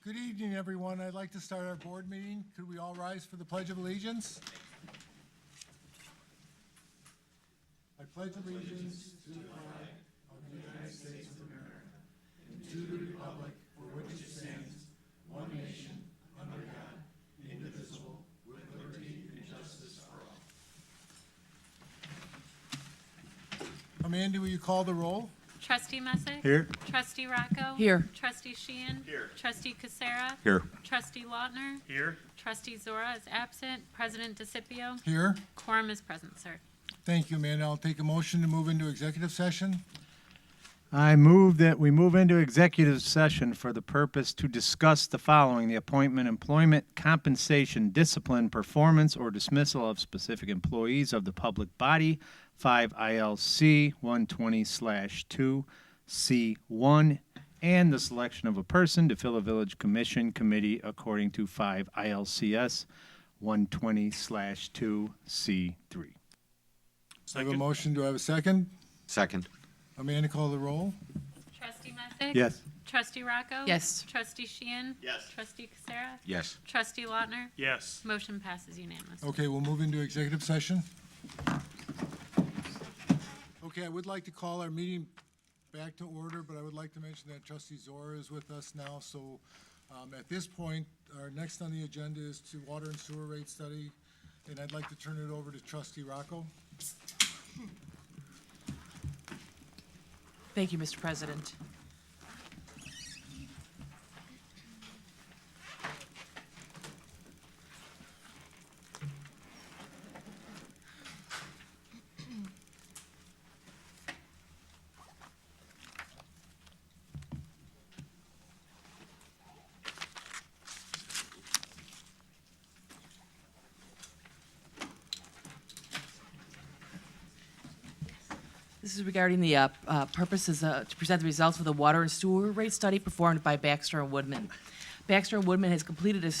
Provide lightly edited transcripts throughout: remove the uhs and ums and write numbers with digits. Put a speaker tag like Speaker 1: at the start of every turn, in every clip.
Speaker 1: Good evening, everyone. I'd like to start our board meeting. Could we all rise for the Pledge of Allegiance? I pledge allegiance to the flag of the United States of America and to the republic for which it stands, one nation, under God, indivisible, with liberty and justice for all. Amanda, will you call the roll?
Speaker 2: Trustee Messick?
Speaker 3: Here.
Speaker 2: Trustee Rocco?
Speaker 4: Here.
Speaker 2: Trustee Sheehan?
Speaker 3: Here.
Speaker 2: Trustee Casera?
Speaker 3: Here.
Speaker 2: Trustee Lautner?
Speaker 3: Here.
Speaker 2: Trustee Zora is absent. President DeCipio?
Speaker 1: Here.
Speaker 2: Quorum is present, sir.
Speaker 1: Thank you, Amanda. I'll take a motion to move into executive session.
Speaker 3: I move that we move into executive session for the purpose to discuss the following: the appointment, employment, compensation, discipline, performance, or dismissal of specific employees of the public body, 5 ILC 120/2C1, and the selection of a person to fill a village commission committee according to 5 ILCS 120/2C3.
Speaker 1: I have a motion. Do I have a second?
Speaker 5: Second.
Speaker 1: Amanda, call the roll.
Speaker 2: Trustee Messick?
Speaker 3: Yes.
Speaker 2: Trustee Rocco?
Speaker 4: Yes.
Speaker 2: Trustee Sheehan?
Speaker 3: Yes.
Speaker 2: Trustee Casera?
Speaker 5: Yes.
Speaker 2: Trustee Lautner?
Speaker 3: Yes.
Speaker 2: Motion passes unanimously.
Speaker 1: Okay, we'll move into executive session. Okay, I would like to call our meeting back to order, but I would like to mention that Trustee Zora is with us now. So at this point, our next on the agenda is to water and sewer rate study, and I'd like to turn it over to Trustee Rocco.
Speaker 4: Thank you, Mr. President. This is regarding the purposes to present the results of the water and sewer rate study performed by Baxter and Woodman. Baxter and Woodman has completed a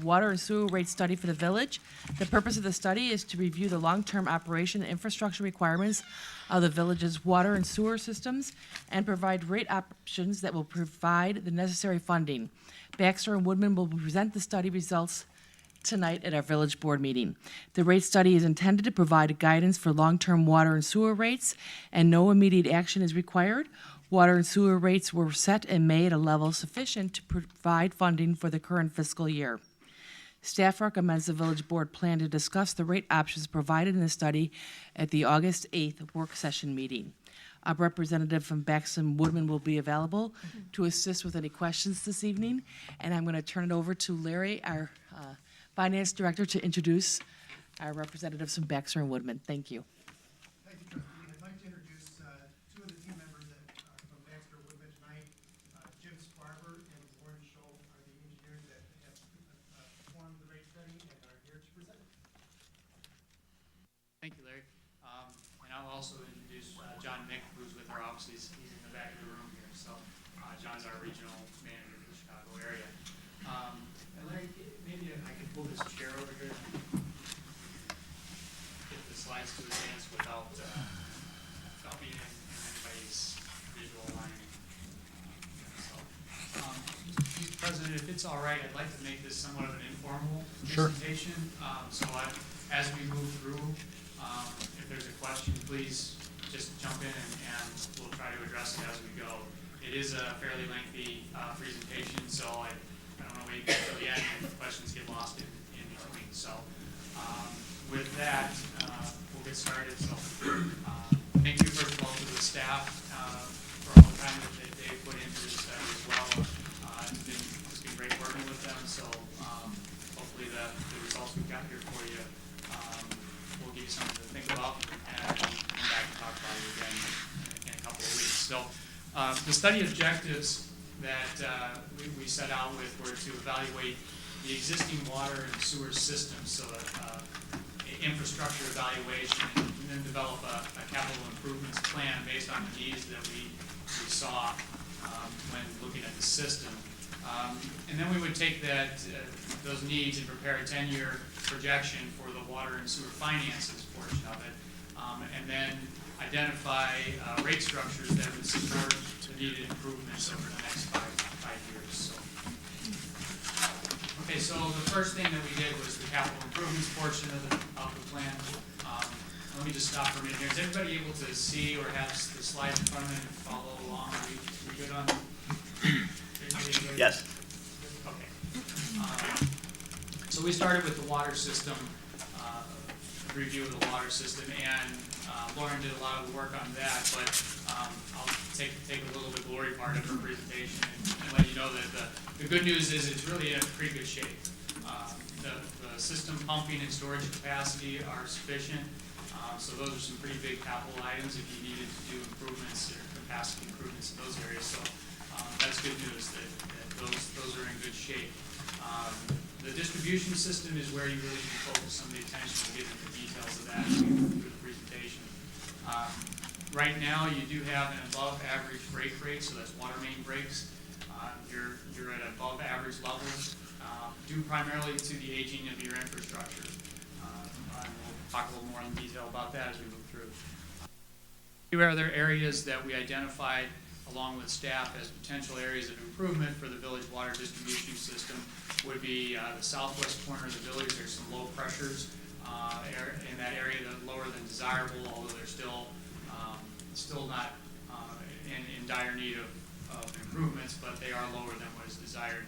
Speaker 4: water and sewer rate study for the village. The purpose of the study is to review the long-term operation and infrastructure requirements of the village's water and sewer systems and provide rate options that will provide the necessary funding. Baxter and Woodman will present the study results tonight at our village board meeting. The rate study is intended to provide guidance for long-term water and sewer rates, and no immediate action is required. Water and sewer rates were set in May at a level sufficient to provide funding for the current fiscal year. Staff recommends the village board plan to discuss the rate options provided in the study at the August 8th work session meeting. A representative from Baxter and Woodman will be available to assist with any questions this evening, and I'm going to turn it over to Larry, our Finance Director, to introduce our representatives from Baxter and Woodman. Thank you.
Speaker 6: Thank you, Trustee. I'd like to introduce two of the team members that are from Baxter Woodman tonight. Jim Sparber and Warren Scholl are the engineers that have performed the rate study and are here to present.
Speaker 7: Thank you, Larry. And I'll also introduce John Mick, who's with our office. He's in the back of the room here. So John's our regional manager for the Chicago area. And Larry, maybe I could pull this chair over here, get the slides to advance without being in anybody's visual line. So, Mr. President, if it's all right, I'd like to make this somewhat of an informal presentation. As we move through, if there's a question, please just jump in and we'll try to address it as we go. It is a fairly lengthy presentation, so I don't want to wait until the end and questions get lost in between. So with that, we'll get started. So thank you, first of all, to the staff for all the time that they've put into this study as well. It's been great working with them. So hopefully the results we've got here for you will give you something to think about and come back and talk about it again in a couple of weeks. So the study objectives that we set out with were to evaluate the existing water and sewer systems, so infrastructure evaluation, and then develop a capital improvements plan based on the needs that we saw when looking at the system. And then we would take those needs and prepare a 10-year projection for the water and sewer finances portion of it, and then identify rate structures that would support the needed improvements over the next five years. So Okay, so the first thing that we did was the capital improvements portion of the plan. Let me just stop for a minute here. Is everybody able to see or have the slide in front of them and follow along? Are we good on?
Speaker 5: Yes.
Speaker 7: Okay. So we started with the water system, review of the water system, and Lauren did a lot of the work on that, but I'll take a little bit glory part of her presentation and let you know that the good news is it's really in pretty good shape. The system pumping and storage capacity are sufficient, so those are some pretty big capital items if you needed to do improvements or capacity improvements in those areas. So that's good news that those are in good shape. The distribution system is where you really need to focus some of the attention. We'll get into the details of that as we go through the presentation. Right now, you do have an above average break rate, so that's water main breaks. You're at above average levels, due primarily to the aging of your infrastructure. And we'll talk a little more in detail about that as we move through. Two other areas that we identified along with staff as potential areas of improvement for the village water distribution system would be the southwest corner of the village. There's some low pressures in that area that are lower than desirable, although they're still not in dire need of improvements, but they are lower than what is desired.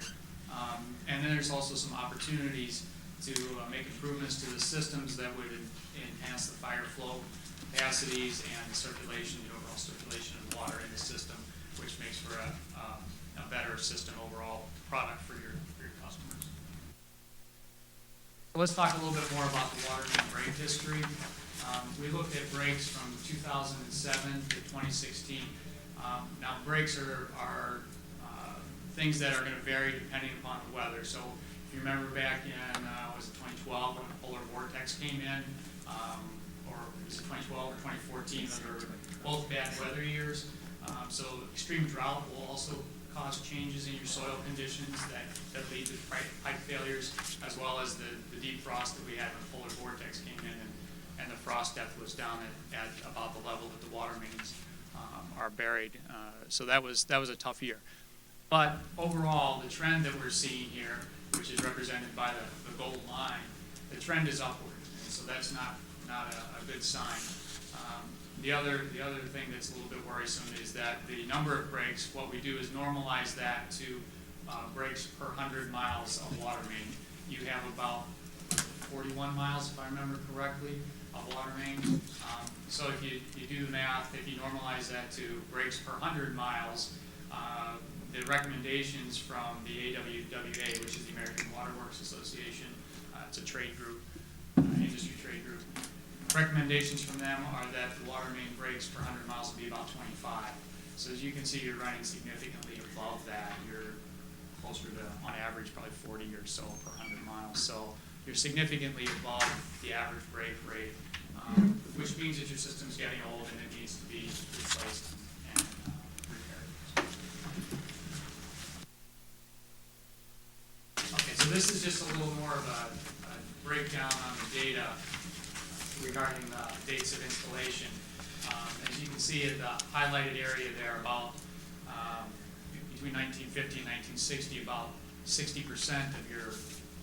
Speaker 7: And then there's also some opportunities to make improvements to the systems that would enhance the fire flow capacities and the circulation, the overall circulation of water in the system, which makes for a better system overall product for your customers. Let's talk a little bit more about the water main break history. We looked at breaks from 2007 to 2016. Now breaks are things that are going to vary depending upon the weather. So if you remember back in, was it 2012 when the polar vortex came in, or was it 2012 or 2014? Those were both bad weather years. So extreme drought will also cause changes in your soil conditions that lead to pipe failures, as well as the deep frost that we had when the polar vortex came in and the frost depth was down at about the level that the water mains are buried. So that was a tough year. But overall, the trend that we're seeing here, which is represented by the gold line, the trend is upward, and so that's not a good sign. The other thing that's a little bit worrisome is that the number of breaks, what we do is normalize that to breaks per 100 miles of water main. You have about 41 miles, if I remember correctly, of water main. So if you do the math, if you normalize that to breaks per 100 miles, the recommendations from the AWWA, which is the American Water Works Association, it's a trade group, industry trade group. Recommendations from them are that the water main breaks per 100 miles will be about 25. So as you can see, you're running significantly above that. You're closer to, on average, probably 40 or so per 100 miles. So you're significantly above the average break rate, which means that your system's getting old and it needs to be replaced and repaired. Okay, so this is just a little more of a breakdown on the data regarding the dates of installation. As you can see in the highlighted area there, about between 1950 and 1960, about 60% of your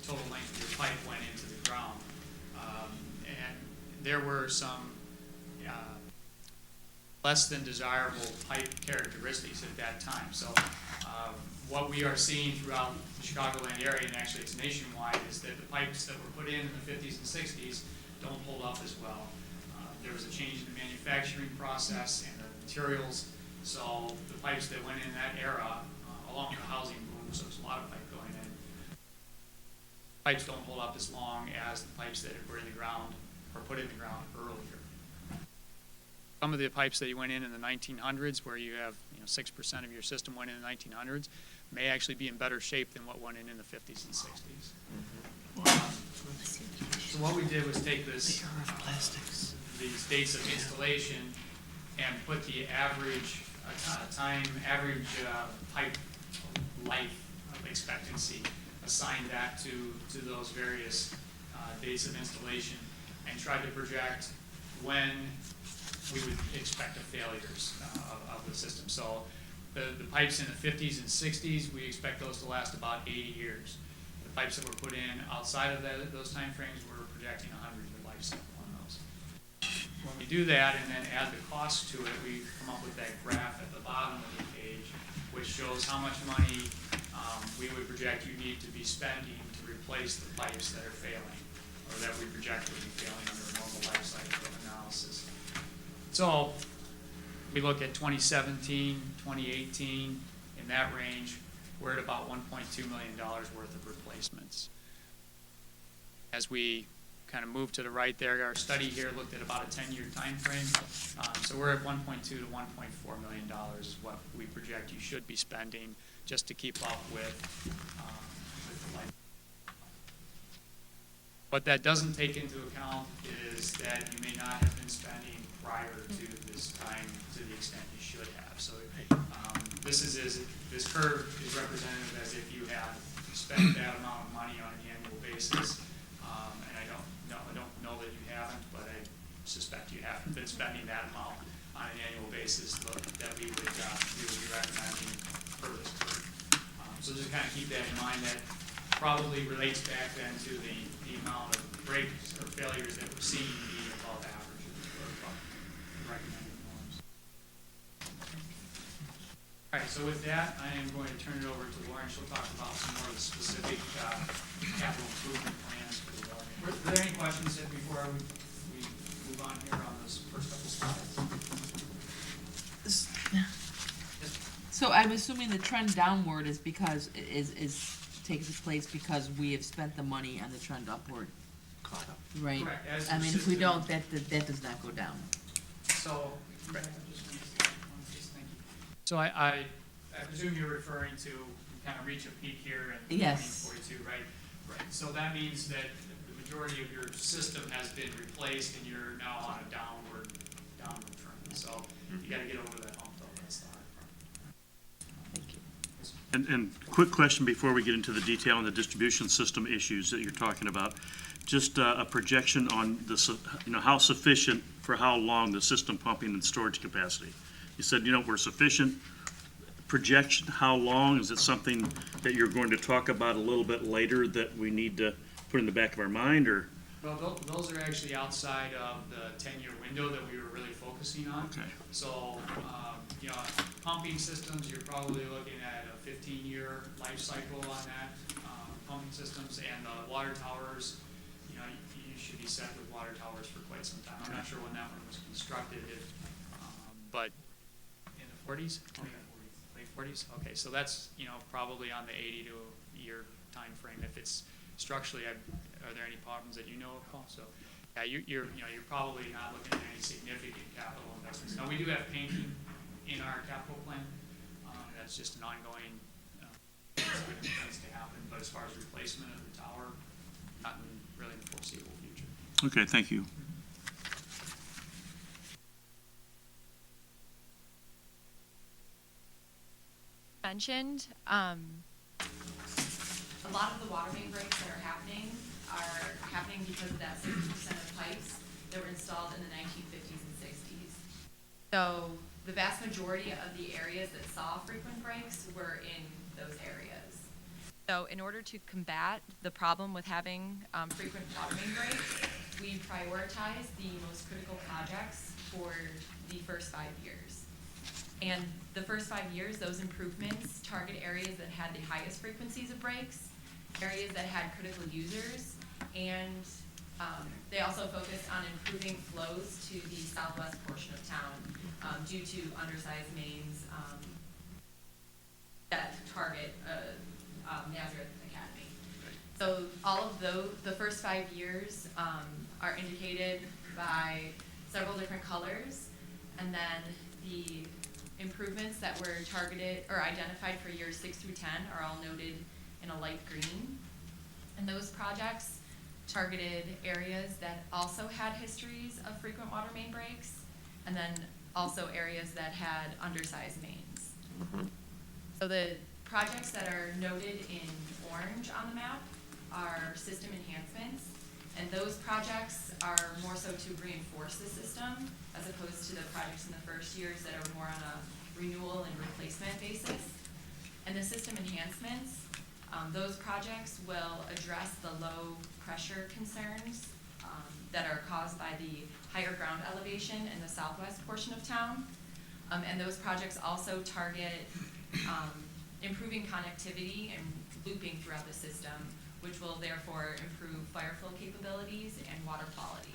Speaker 7: total length of your pipe went into the ground. And there were some less than desirable pipe characteristics at that time. So what we are seeing throughout the Chicagoland area, and actually it's nationwide, is that the pipes that were put in the 50s and 60s don't hold up as well. There was a change in the manufacturing process and the materials, so the pipes that went in that era, along with the housing boom, so there's a lot of pipe going in, pipes don't hold up as long as the pipes that were in the ground or put in the ground earlier. Some of the pipes that you went in the 1900s, where you have 6% of your system went in the 1900s, may actually be in better shape than what went in the 50s and 60s. So what we did was take these dates of installation and put the average pipe life expectancy, assign that to those various dates of installation, and tried to project when we would expect the failures of the system. So the pipes in the 50s and 60s, we expect those to last about 80 years. The pipes that were put in outside of those timeframes, we're projecting a 100-year life cycle on those. When we do that and then add the cost to it, we come up with that graph at the bottom of the page, which shows how much money we would project you need to be spending to replace the pipes that are failing, or that we project would be failing under a normal life cycle analysis. So we look at 2017, 2018, in that range, we're at about $1.2 million worth of replacements. As we kind of move to the right there, our study here looked at about a 10-year time frame. So we're at $1.2 to $1.4 million is what we project you should be spending just to keep up with the life. What that doesn't take into account is that you may not have been spending prior to this time to the extent you should have. So this curve is representative as if you have spent that amount of money on an annual basis. And I don't know that you haven't, but I suspect you haven't been spending that amount on an annual basis that we would be recommending per this curve. So just kind of keep that in mind. That probably relates back then to the amount of breaks or failures that we're seeing being above average or above recommended norms. All right, so with that, I am going to turn it over to Lauren. She'll talk about some more of the specific capital improvement plans for the water. Were there any questions that before we move on here on those first couple slides?
Speaker 4: So I'm assuming the trend downward is because, takes place because we have spent the money on the trend upward, right?
Speaker 7: Correct. As
Speaker 4: I mean, if
Speaker 7: your
Speaker 4: we
Speaker 7: system-
Speaker 4: don't, that does not go down.
Speaker 7: So, so I presume you're referring to kind of reach a peak here in
Speaker 4: Yes.
Speaker 7: 2042, right? Right. So that means that the majority of your system has been replaced and you're now on a downward trend. So you got to get over that hump, though. That's the hard part.
Speaker 4: Thank you.
Speaker 5: And quick question before we get into the detail on the distribution system issues that you're talking about. Just a projection on how sufficient for how long the system pumping and storage capacity. You said, we're sufficient. Projection, how long? Is it something that you're going to talk about a little bit later that we need to put in the back of our mind, or?
Speaker 7: Well, those are actually outside of the 10-year window that we were really focusing on.
Speaker 5: Okay.
Speaker 7: So, pumping systems, you're probably looking at a 15-year life cycle on that, pumping systems, and the water towers, you should be set with water towers for quite some time. I'm not sure when that one was constructed, but in the 40s? Late 40s? Okay, so that's, probably on the 80 to a year time frame. If it's structurally, are there any problems that you know of, Paul? So, yeah, you're probably not looking at any significant capital investments. Now, we do have painting in our capital plan. That's just an ongoing thing that needs to happen. But as far as replacement of the tower, not in really the foreseeable future.
Speaker 5: Okay, thank you.
Speaker 8: Mentioned, a lot of the water main breaks that are happening because of that 60% of pipes that were installed in the 1950s and 60s. So the vast majority of the areas that saw frequent breaks were in those areas. So in order to combat the problem with having frequent water main breaks, we prioritize the most critical projects for the first 5 years. And the first 5 years, those improvements target areas that had the highest frequencies of breaks, areas that had critical users, and they also focus on improving flows to the southwest portion of town due to undersized mains that target Nazareth Academy. So all of the first 5 years are indicated by several different colors, and then the improvements that were targeted or identified for years 6 through 10 are all noted in a light green. And those projects targeted areas that also had histories of frequent water main breaks, and then also areas that had undersized mains. So the projects that are noted in orange on the map are system enhancements, and those projects are more so to reinforce the system as opposed to the projects in the first years that are more on a renewal and replacement basis. And the system enhancements Those projects will address the low pressure concerns that are caused by the higher ground elevation in the southwest portion of town. And those projects also target improving connectivity and looping throughout the system, which will therefore improve fire flow capabilities and water quality.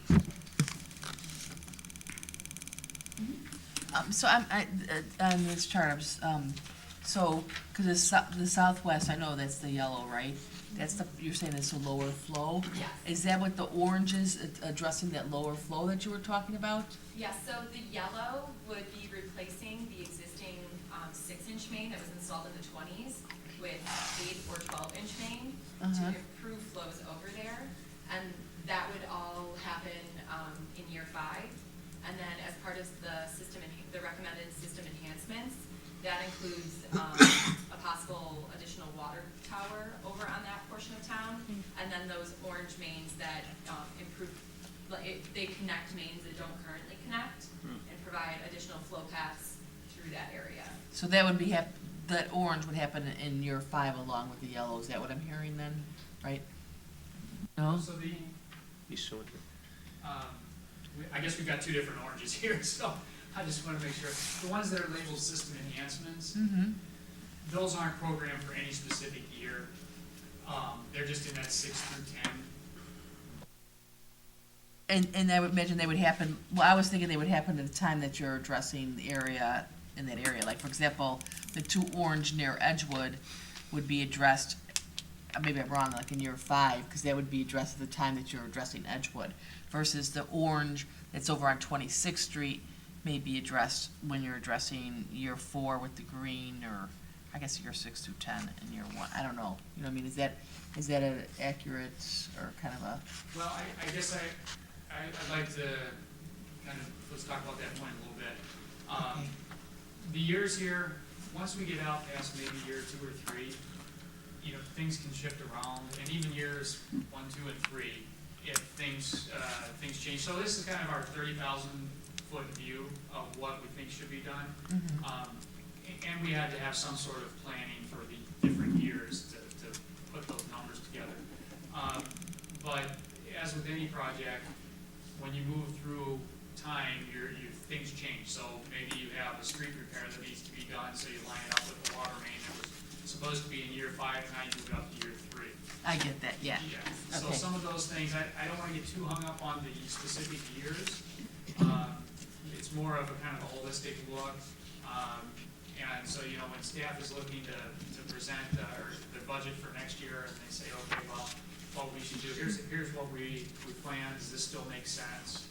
Speaker 4: So on this chart, I'm just, so, because the southwest, I know that's the yellow, right? That's you're saying it's a lower flow?
Speaker 8: Yes.
Speaker 4: Is that what the orange is, addressing that lower flow that you were talking about?
Speaker 8: Yes, so the yellow would be replacing the existing 6-inch main that was installed in the 20s with 8 or 12-inch main to improve flows over there. And that would all happen in year 5. And then as part of the system, the recommended system enhancements, that includes a possible additional water tower over on that portion of town. And then those orange mains that improve, they connect mains that don't currently connect and provide additional flow paths through that area.
Speaker 4: So that would be, that orange would happen in year 5 along with the yellow, is that what I'm hearing then, right? No?
Speaker 7: So the,
Speaker 3: He's showing
Speaker 7: I guess we've got 2 different oranges here, so I just want to make sure. The ones that are labeled system enhancements, those aren't programmed for any specific year. They're just in that 6 through 10.
Speaker 4: And I would imagine they would happen, well, I was thinking they would happen at the time that you're addressing the area, in that area. Like, for example, the 2 orange near Edgewood would be addressed, maybe I'm wrong, like in year 5, because that would be addressed at the time that you're addressing Edgewood, versus the orange that's over on 26th Street may be addressed when you're addressing year 4 with the green, or I guess year 6 through 10 and year 1. I don't know. You know what I mean? Is that an accurate or kind of a?
Speaker 7: Well, I guess I'd like to kind of, let's talk about that point a little bit.
Speaker 4: Okay.
Speaker 7: The years here, once we get out past maybe year 2 or 3, you know, things can shift around, and even years 1, 2, and 3, if things change. So this is kind of our 30,000-foot view of what we think should be done. And we had to have some sort of planning for the different years to put those numbers together. But as with any project, when you move through time, things change. So maybe you have a street repair that needs to be done, so you line it up with the water main that was supposed to be in year 5, now you move it up to year 3.
Speaker 4: I get that, yeah.
Speaker 7: Yeah, so
Speaker 4: Okay.
Speaker 7: some of those things, I don't want to get too hung up on the specific years. It's more of a kind of a holistic look. And so, you know, when staff is looking to present their budget for next year, and they say, okay, well, what we should do, here's what we plan, does this still make sense?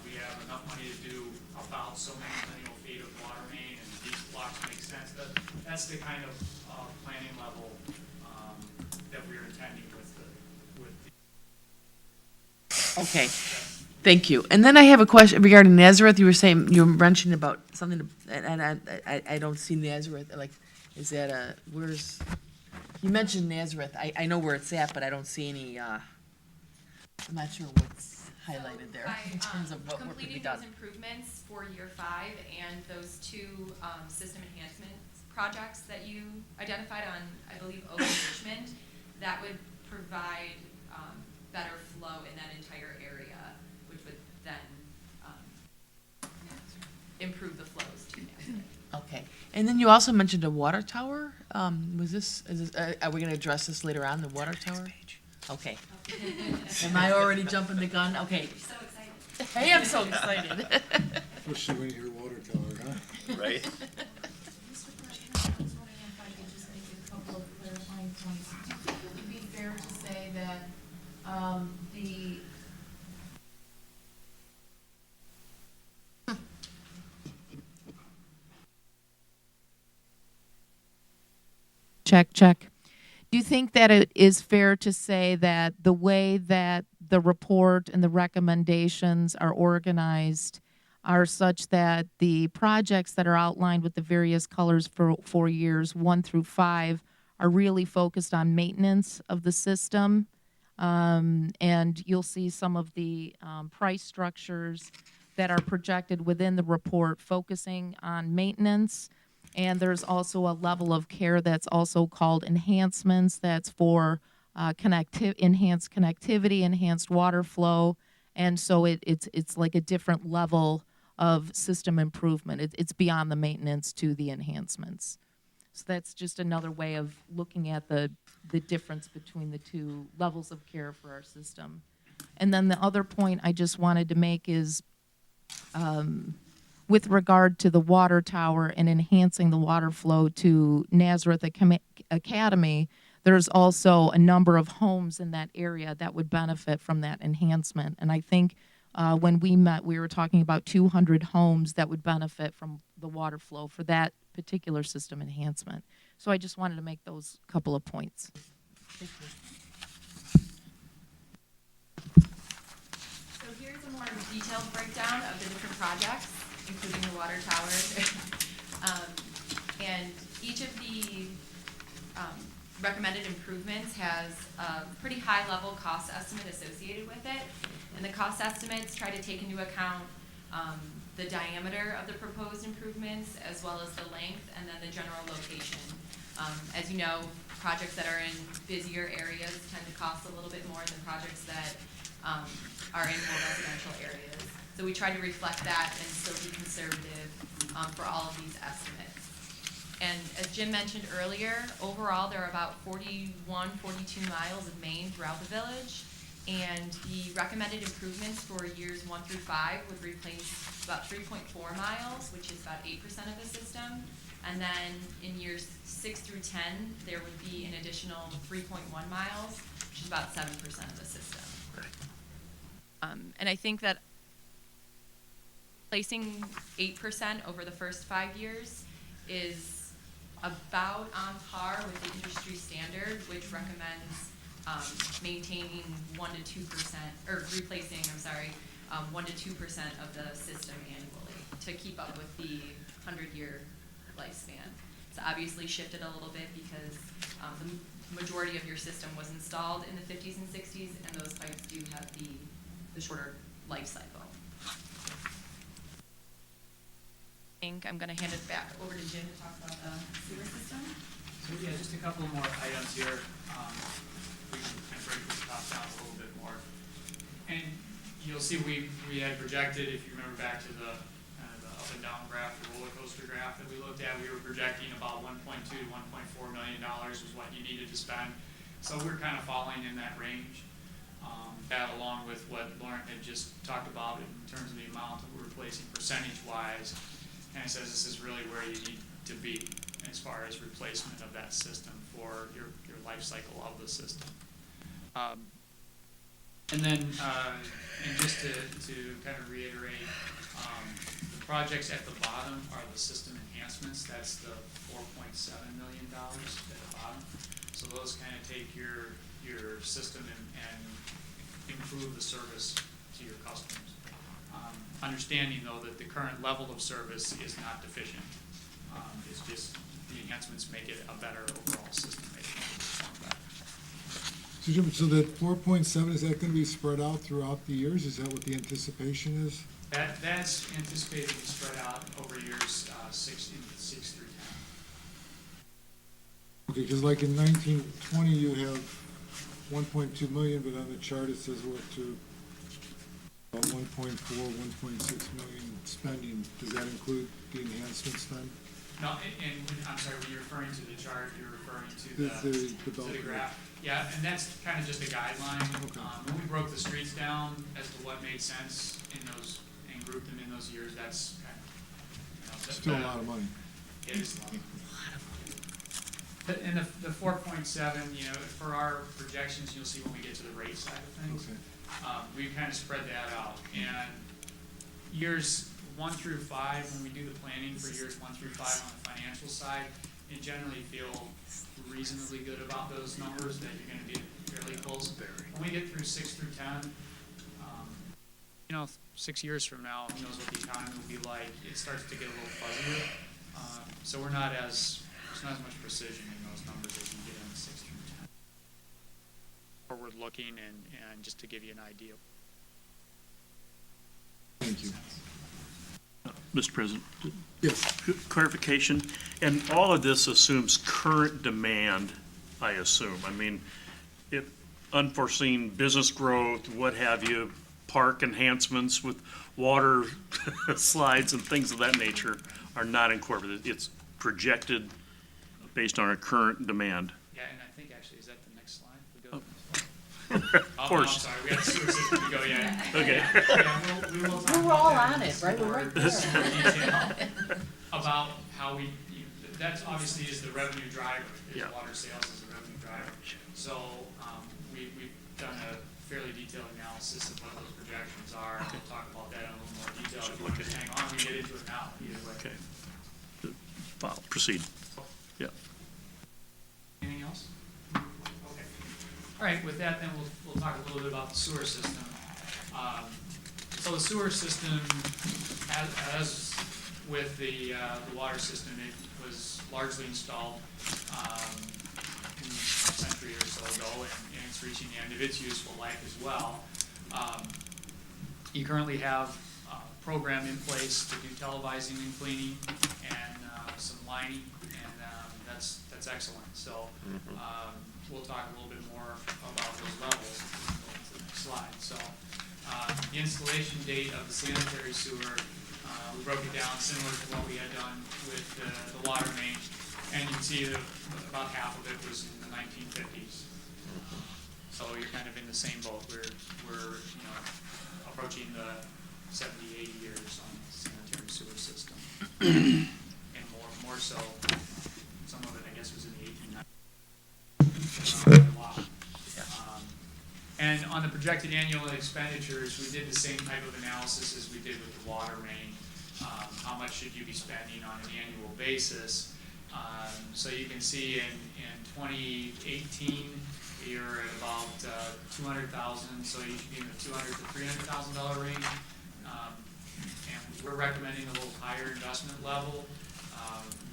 Speaker 7: We have enough money to do about so many lineal feet of water main, and these blocks make sense. That's the kind of planning level that we're intending with the.
Speaker 4: Okay, thank you. And then I have a question regarding Nazareth. You were mentioning about something, and I don't see Nazareth, like, is that you mentioned Nazareth. I know where it's at, but I don't see any, I'm not sure what's highlighted there in terms of what work could be
Speaker 8: Completing
Speaker 4: done.
Speaker 8: those improvements for year 5 and those 2 system enhancement projects that you identified on, I believe, Oak and Richmond, that would provide better flow in that entire area, which would then improve the flows to Nazareth.
Speaker 4: Okay, and then you also mentioned a water tower. Are we gonna address this later on, the water tower? Okay. Am I already jumping the gun? Okay.
Speaker 8: You're so excited.
Speaker 4: I am so excited.
Speaker 1: Especially when you hear water tower, huh?
Speaker 3: Right.
Speaker 9: Mr. President, I was wondering if I could just make a couple of clarifying points. Do you think it would be fair to say that the check. Do you think that it is fair to say that the way that the report and the recommendations are organized are such that the projects that are outlined with the various colors for years 1 through 5 are really focused on maintenance of the system? And you'll see some of the price structures that are projected within the report focusing on maintenance. And there's also a level of care that's also called enhancements. That's for enhanced connectivity, enhanced water flow, and so it's like a different level of system improvement. It's beyond the maintenance to the enhancements. So that's just another way of looking at the difference between the two levels of care for our system. And then the other point I just wanted to make is with regard to the water tower and enhancing the water flow to Nazareth Academy, there's also a number of homes in that area that would benefit from that enhancement. And I think when we met, we were talking about 200 homes that would benefit from the water flow for that particular system enhancement. So I just wanted to make those couple of points. Thank you.
Speaker 8: So here's a more detailed breakdown of the different projects, including the water towers. And each of the recommended improvements has a pretty high level cost estimate associated with it. And the cost estimates try to take into account the diameter of the proposed improvements, as well as the length, and then the general location. As you know, projects that are in busier areas tend to cost a little bit more than projects that are in more residential areas. So we try to reflect that and still be conservative for all of these estimates. And as Jim mentioned earlier, overall there are about 42 miles of main throughout the village. And the recommended improvements for years 1 through 5 would replace about 3.4 miles, which is about 8% of the system. And then in years 6 through 10, there would be an additional 3.1 miles, which is about 7% of the system. And I think that placing 8% over the first 5 years is about on par with the industry standard, which recommends maintaining 1 to 2%, or replacing, 1 to 2% of the system annually to keep up with the 100-year lifespan. It's obviously shifted a little bit because the majority of your system was installed in the 50s and 60s, and those pipes do have the shorter life cycle. I think I'm going to hand it back over to Jim to talk about the sewer system.
Speaker 7: So yeah, just a couple more items here. We can kind of break this top down a little bit more. And you'll see we had projected, if you remember back to the kind of the up and down graph, the roller coaster graph that we looked at, we were projecting about $1.2 to $1.4 million was what you needed to spend. So we're kind of falling in that range. That along with what Lauren had just talked about in terms of the amount that we're replacing percentage-wise, and it says this is really where you need to be as far as replacement of that system for your life cycle of the system. And then, and just to kind of reiterate, the projects at the bottom are the system enhancements. That's the $4.7 million at the bottom. So those kind of take your system and improve the service to your customers. Understanding though that the current level of service is not deficient. It's just the enhancements make it a better overall system.
Speaker 1: So Jim, so that 4.7, is that going to be spread out throughout the years? Is that what the anticipation is?
Speaker 7: That's anticipated to be spread out over years 6 through 10.
Speaker 1: Okay, because like in 1920 you have 1.2 million, but on the chart it says we're up to 1.4, 1.6 million spending. Does that include the enhancements then?
Speaker 7: No, and I'm sorry, when you're referring to the chart, you're referring to
Speaker 1: The
Speaker 7: the graph. Yeah, and that's kind of just a guideline.
Speaker 1: Okay.
Speaker 7: When we broke the streets down as to what made sense in those and grouped them in those years, that's kind of,
Speaker 1: Still a lot of money.
Speaker 7: It is a lot of money. And the 4.7, for our projections, you'll see when we get to the rate side of things.
Speaker 1: Okay.
Speaker 7: We've kind of spread that out. And years 1 through 5, when we do the planning for years 1 through 5 on the financial side, you generally feel reasonably good about those numbers, that you're going to be fairly close. When we get through 6 through 10, 6 years from now, who knows what the economy will be like, it starts to get a little fuzzier. So there's not as much precision in those numbers as you get in 6 through 10. Forward looking and just to give you an idea.
Speaker 1: Thank you.
Speaker 5: Mr. President,
Speaker 1: Yes.
Speaker 5: clarification, and all of this assumes current demand, I assume. I mean, if unforeseen business growth, what have you, park enhancements with water slides and things of that nature are not incorporated. It's projected based on our current demand.
Speaker 7: Yeah, and I think actually, is that the next slide? We go to
Speaker 5: Of
Speaker 7: Oh, no, I'm
Speaker 5: course.
Speaker 7: sorry, we got the sewer system to go yet.
Speaker 5: Okay.
Speaker 7: Yeah, we will talk
Speaker 4: We're
Speaker 7: about
Speaker 4: all
Speaker 7: that
Speaker 4: on
Speaker 7: in
Speaker 4: it,
Speaker 7: some
Speaker 4: right? We're
Speaker 7: more
Speaker 4: right there.
Speaker 7: detail About how that obviously is the revenue driver, is
Speaker 5: Yeah.
Speaker 7: water sales is the revenue driver. So, we've done a fairly detailed analysis of what those projections are. We'll talk about that in a little more detail. If you want to just hang on, we get into it now, either way.
Speaker 5: Okay. Proceed. Yeah.
Speaker 7: Anything else? Okay. All right, with that, then we'll talk a little bit about the sewer system. So the sewer system, as with the water system, it was largely installed a century or so ago, and it's reaching the end of its useful life as well. You currently have a program in place to do televising and cleaning and some lining, and that's excellent. So we'll talk a little bit more about those levels. Go to the next slide. So the installation date of the sanitary sewer, we broke it down similar to what we had done with the water main, and you can see that about half of it was in the 1950s. So you're kind of in the same boat. We're approaching the 70, 80 years on the sanitary sewer system, and more so. Some of it, I guess, was in the 1890s. Wow. And on the projected annual expenditures, we did the same type of analysis as we did with the water main. How much should you be spending on an annual basis? So you can see in 2018, you're at about 200,000, so you should be in the $200,000 to $300,000 range. And we're recommending a little higher investment level.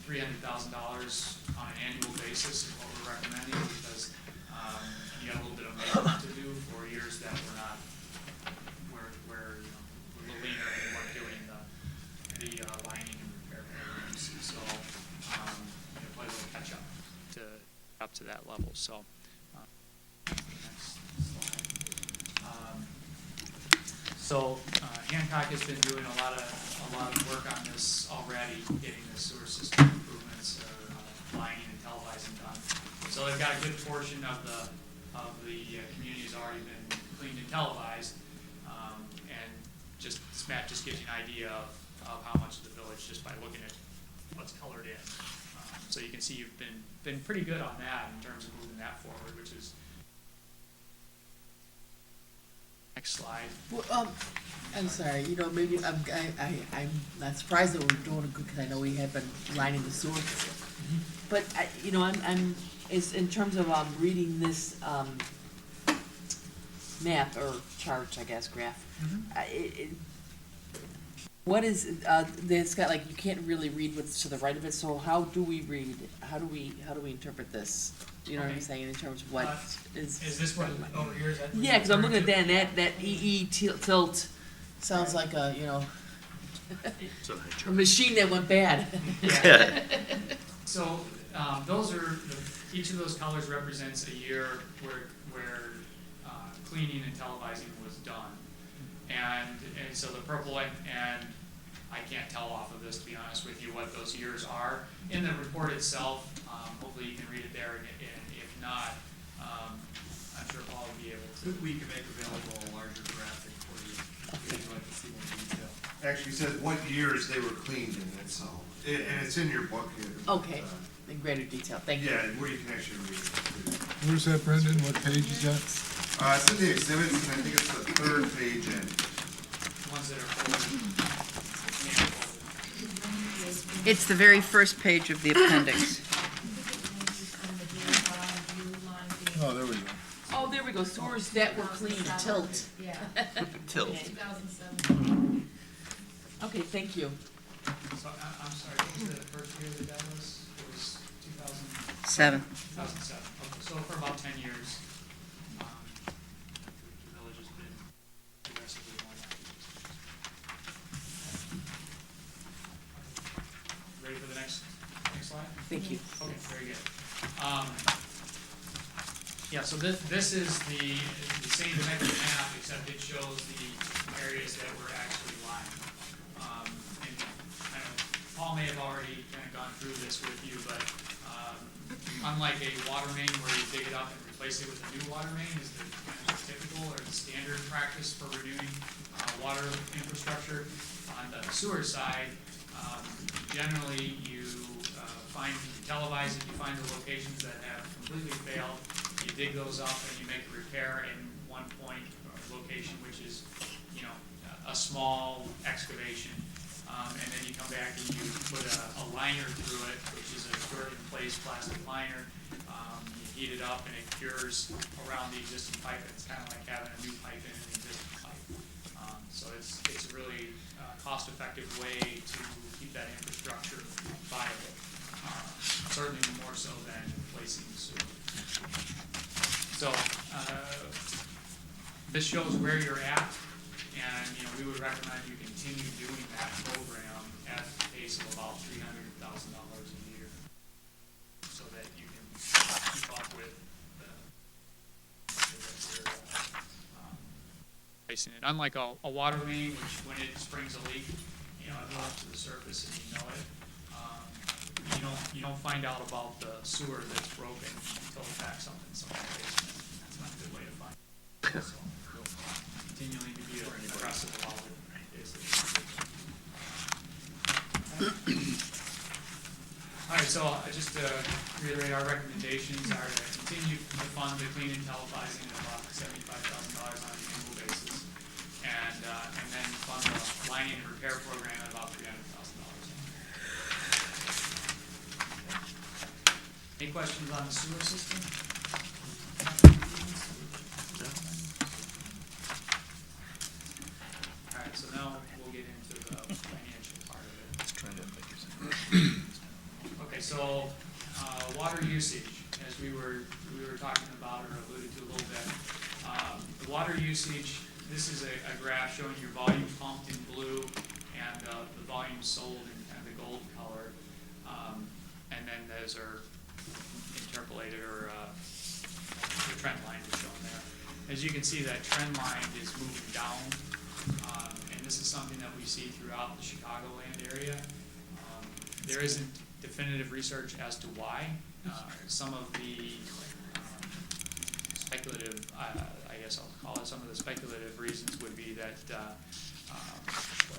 Speaker 7: $300,000 on an annual basis is what we're recommending, because you got a little bit of maintenance to do for years that we're not, we're a little leaner and we're doing the lining and repair programs. So play a little catch up to that level. So next slide. So Hancock has been doing a lot of work on this already, getting the sewer system improvements, lining and televising done. So they've got a good portion of the community has already been cleaned and televised, and Matt just gives you an idea of how much of the village just by looking at what's colored in. So you can see you've been pretty good on that in terms of moving that forward, which is next slide.
Speaker 4: Well, I'm sorry, maybe I'm not surprised that we're doing it good, because I know we have been lining the sewer system. But, is in terms of, reading this, map or chart, I guess, graph. What is, it's got like, you can't really read what's to the right of it, so how do we read, how do we interpret this? You know what I'm
Speaker 7: Okay.
Speaker 4: saying, in terms of what is.
Speaker 7: Is this what over here is that? what
Speaker 4: Yeah,
Speaker 7: you're
Speaker 4: because I'm looking at that,
Speaker 7: referring
Speaker 4: and that EE tilt sounds like a,
Speaker 5: So,
Speaker 4: a machine that went bad.
Speaker 7: to? Yeah. So, those are, each of those colors represents a year where cleaning and televising was done. And so the purple, and I can't tell off of this, to be honest with you, what those years are. In the report itself, hopefully you can read it there, and if not, I'm sure Paul will be able to.
Speaker 1: We can make available a larger graphic for you, if you'd like to see more detail. Actually, it says what years they were cleaned in it, so, and it's in your book here.
Speaker 4: Okay, in greater detail, thank you.
Speaker 1: Yeah, where you can actually read it.
Speaker 10: Where's that, Brendan? What page is that?
Speaker 1: It's in the exhibits, and I think it's the third page in.
Speaker 7: Ones that are folded.
Speaker 11: It's the very first page of the appendix.
Speaker 10: Oh, there we go.
Speaker 4: Oh, there we go, sewers that were cleaned, tilt.
Speaker 11: Tilt.
Speaker 4: Okay, thank you.
Speaker 7: So, I'm sorry, what was the first year that was? It was 2000?
Speaker 11: 7.
Speaker 7: 2007, okay, so for about 10 years, the village has been aggressively going after next slide?
Speaker 4: Thank you.
Speaker 7: Okay, very good. Yeah, so this is the same dimensional map, except it shows the areas that we're actually lined. And I know Paul may have already kind of gone through this with you, but unlike a water main where you dig it up and replace it with a new water main is the kind of typical or the standard practice for renewing water infrastructure. On the sewer side, generally you televise it, you find the locations that have completely failed, you dig those up and you make a repair in one point or location, which is, you know, a small excavation. And then you come back and you put a liner through it, which is a short-in-place plastic liner. You heat it up and it cures around the existing pipe. It's kind of like having a new pipe in an existing pipe. So it's a really cost-effective way to keep that infrastructure viable. Certainly more so than replacing the sewer. So this shows where you're at, and we would recommend you continue doing that program at the pace of about $300,000 a year, so that you can keep up with replacing it. Unlike a water main, which when it springs a leak, it drops to the surface and you know it. You don't find out about the sewer that's broken until it backs up in someone's basement. That's not a good way to find it. So, continuing to be aggressive about it is the All right, so just to reiterate, our recommendations are to continue to fund the clean and televising at about $75,000 on an annual basis, and then fund the lining and repair program at about $300,000. Any questions on the sewer system? All right, so now we'll get into the financial part of it. Okay, so water usage, as we were talking about or alluded to a little bit. The water usage, this is a graph showing your volume pumped in blue and the volume sold in kind of the gold color. And then those are interpolated, or the trend line is shown there. As you can see, that trend line is moving down, and this is something that we see throughout the Chicagoland area. There isn't definitive research as to why. Some of the speculative, I guess I'll call it, some of the speculative reasons would be that,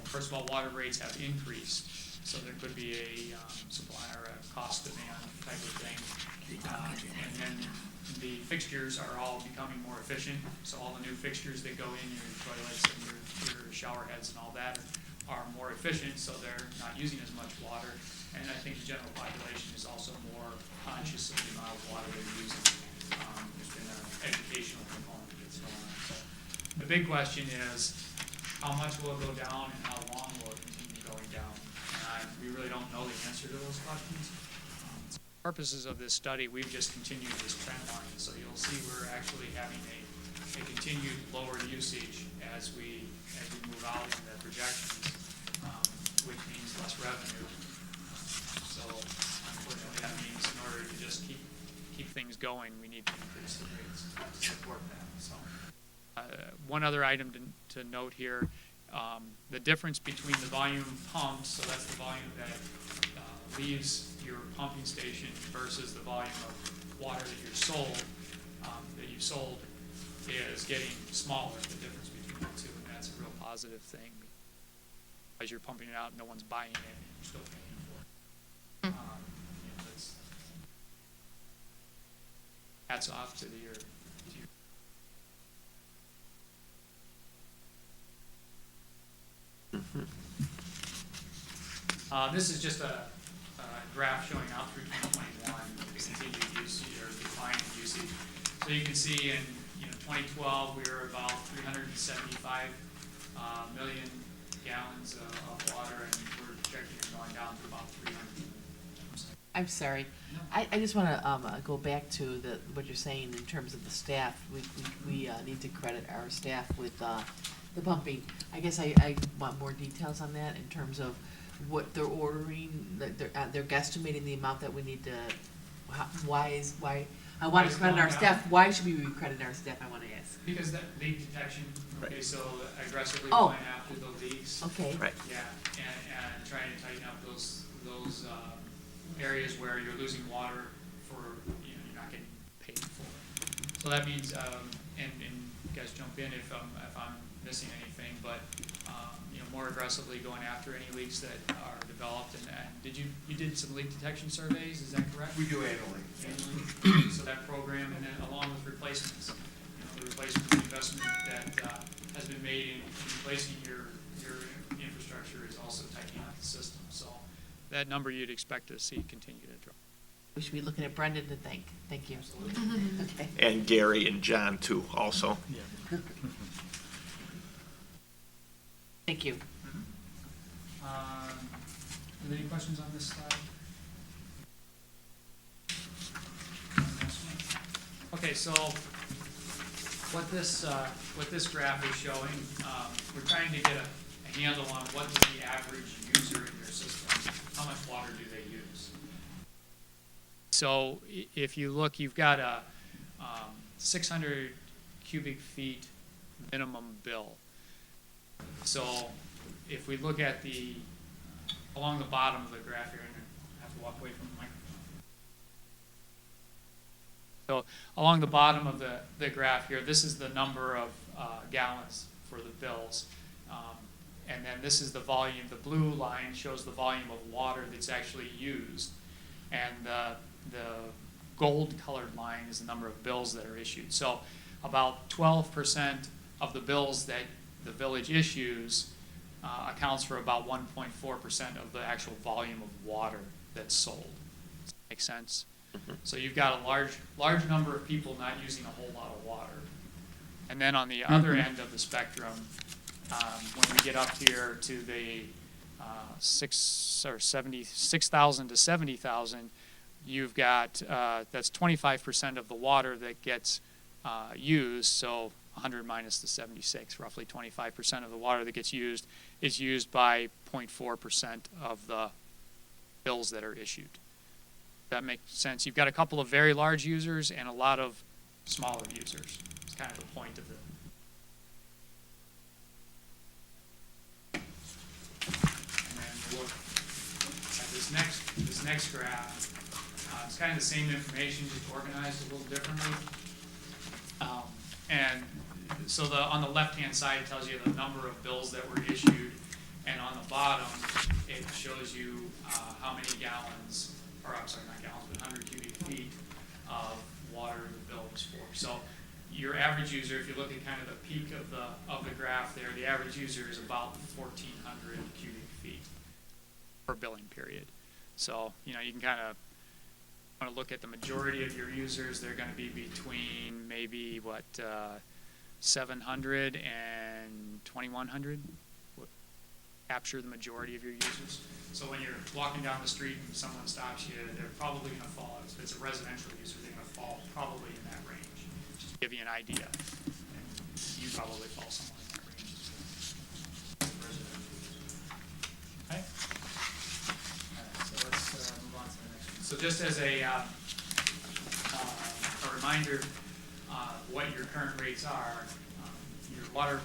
Speaker 7: first of all, water rates have increased. So there could be a supply or a cost demand type of thing. And then the fixtures are all becoming more efficient. So all the new fixtures that go in, your toilets and your shower heads and all that are more efficient, so they're not using as much water. And I think the general population is also more conscious of the amount of water they're using. There's been an educational component that's going on. So the big question is, how much will it go down and how long will it continue going down? We really don't know the answer to those questions. For purposes of this study, we've just continued this trend line. So you'll see we're actually having a continued lower usage as we move out in the projections, which means less revenue. So unfortunately, that means in order to just keep things going, we need to increase the rates to support that. So one other item to note here. The difference between the volume pumped, so that's the volume that leaves your pumping station, versus the volume of water that you've sold, is getting smaller, the difference between the two, and that's a real positive thing. As you're pumping it out, no one's buying it, and you're still paying for it. Hats off to your this is just a graph showing out through 2021, continued usage or decline in usage. So you can see in 2012 we were about 375 million gallons of water, and we're projecting it going down to about 300 million.
Speaker 4: I'm sorry. I just want to go back to what you're saying in terms of the staff. We need to credit our staff with the pumping. I guess I want more details on that in terms of what they're ordering, that they're guesstimating the amount that we need to, why, I want to credit our staff, why should we credit our staff, I want to ask?
Speaker 7: Because that leak detection, okay, so aggressively
Speaker 4: Oh.
Speaker 7: going after the leaks.
Speaker 4: Okay.
Speaker 3: Right.
Speaker 7: Yeah, and trying to tighten up those areas where you're losing water for, you're not getting paid for it. So that means, and you guys jump in if I'm missing anything, but, more aggressively going after any leaks that are developed. And you did some leak detection surveys, is that correct?
Speaker 1: We do annually.
Speaker 7: Annually. So that program, and then along with replacements, the replacement investment that has been made in replacing your infrastructure is also tightening up the system. So that number you'd expect to see continue to drop.
Speaker 4: We should be looking at Brendan to thank you. Okay.
Speaker 12: And Gary and John too, also.
Speaker 4: Thank you.
Speaker 7: Are there any questions on this slide? Okay, so what this graph is showing, we're trying to get a handle on what is the average user in your system. How much water do they use? So if you look, you've got a 600 cubic feet minimum bill. So if we look at along the bottom of the graph here, and I have to walk away from the microphone. So along the bottom of the graph here, this is the number of gallons for the bills. And then this is the volume. The blue line shows the volume of water that's actually used. And the gold colored line is the number of bills that are issued. So about 12% of the bills that the village issues accounts for about 1.4% of the actual volume of water that's sold. Does that make sense? So you've got a large number of people not using a whole lot of water. And then on the other end of the spectrum, when we get up here to the 6,000 to 70,000, you've got that's 25% of the water that gets used. So 100 minus the 76, roughly 25% of the water that gets used is used by 0.4% of the bills that are issued. That makes sense. You've got a couple of very large users and a lot of smaller users. It's kind of the point of it. And then we'll look at this next graph. It's kind of the same information, just organized a little differently. And so on the left-hand side, it tells you the number of bills that were issued, and on the bottom, it shows you how many gallons, or I'm sorry, not gallons, but 100 cubic feet of water the bill was for. So your average user, if you look at kind of the peak of the graph there, the average user is about 1,400 cubic feet per billing period. So, you can kind of want to look at the majority of your users. They're going to be between maybe 700 and 2,100 would capture the majority of your users. So when you're walking down the street and someone stops you, they're probably going to fall. If it's a residential user, they're going to fall probably in that range. Just to give you an idea. And you probably fall somewhere in that range as well. Okay. So let's move on to the next one. So just as a reminder, what your current rates are, your water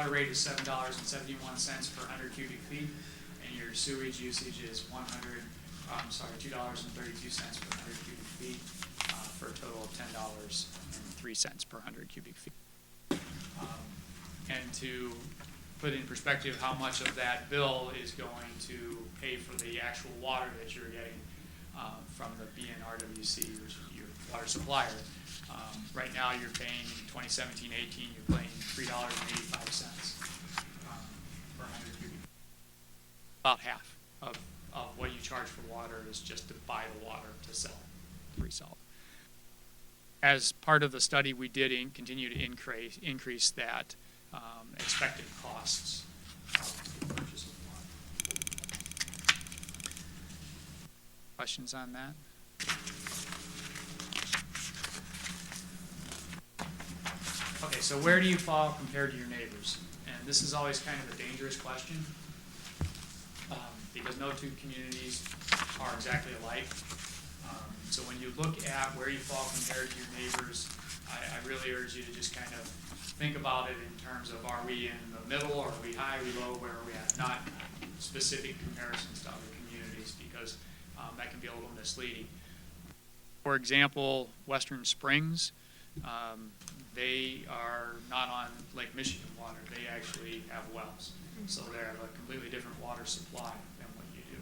Speaker 7: rate is $7.71 per 100 cubic feet, and your sewage usage is $2.32 per 100 cubic feet, for a total of $10.03 per 100 cubic feet. And to put in perspective how much of that bill is going to pay for the actual water that you're getting from the BNRWC, which is your water supplier. Right now, you're paying, in 2017-18, you're paying $3.85 per 100 cubic. About half of what you charge for water is just to buy the water to sell, to resell. As part of the study, we did continue to increase that expected costs of the purchase of water. Questions on that? Okay, so where do you fall compared to your neighbors? And this is always kind of a dangerous question. because no two communities are exactly alike. So when you look at where you fall compared to your neighbors, I really urge you to just kind of think about it in terms of, are we in the middle, or are we high, are we low, where are we at? Not specific comparisons to other communities, because that can be a little misleading. For example, Western Springs, they are not on Lake Michigan water. They actually have wells. So they have a completely different water supply than what you do.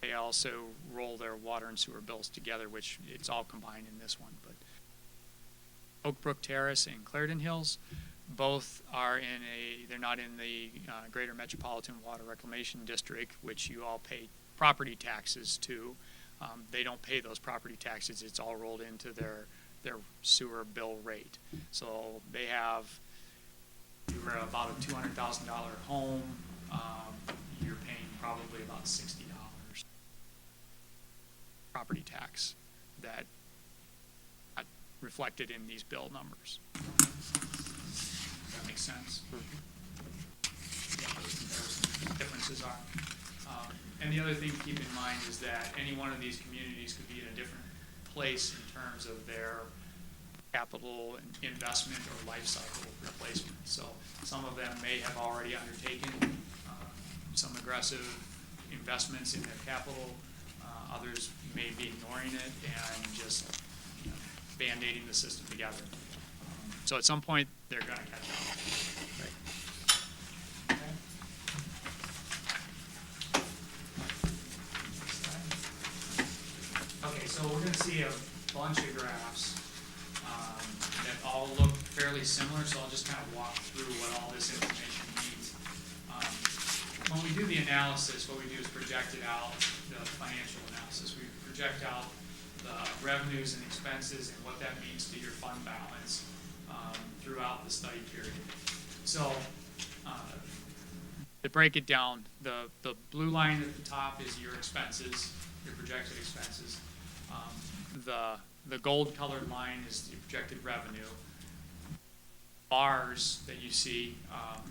Speaker 7: They also roll their water and sewer bills together, which it's all combined in this one. But Oak Brook Terrace and Clarendon Hills, both are they're not in the Greater Metropolitan Water Reclamation District, which you all pay property taxes to. They don't pay those property taxes. It's all rolled into their sewer bill rate. So they have, you're about a $200,000 home, you're paying probably about $60 property tax that reflected in these bill numbers. Does that make sense? Yeah, those comparison differences are. And the other thing to keep in mind is that any one of these communities could be in a different place in terms of their capital investment or life cycle replacement. So some of them may have already undertaken some aggressive investments in their capital. Others may be ignoring it and just band-aiding the system together. So at some point, they're going to catch up. Right. Okay, so we're going to see a bunch of graphs that all look fairly similar, so I'll just kind of walk through what all this information means. When we do the analysis, what we do is project it out, the financial analysis. We project out the revenues and expenses and what that means to your fund balance throughout the study period. So to break it down, the blue line at the top is your expenses, your projected expenses. The gold colored line is the projected revenue. Bars that you see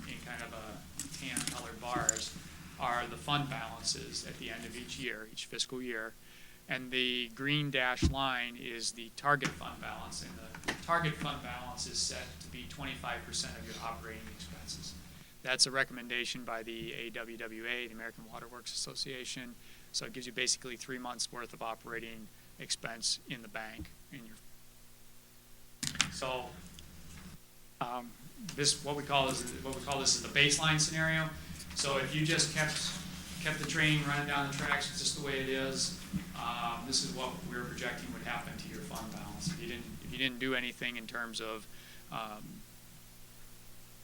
Speaker 7: in kind of a tan colored bars are the fund balances at the end of each year, each fiscal year. And the green dashed line is the target fund balance, and the target fund balance is set to be 25% of your operating expenses. That's a recommendation by the AWWA, the American Water Works Association. So it gives you basically 3 months worth of operating expense in the bank. So what we call this is the baseline scenario. So if you just kept the train running down the tracks, it's just the way it is. This is what we're projecting would happen to your fund balance if you didn't do anything in terms of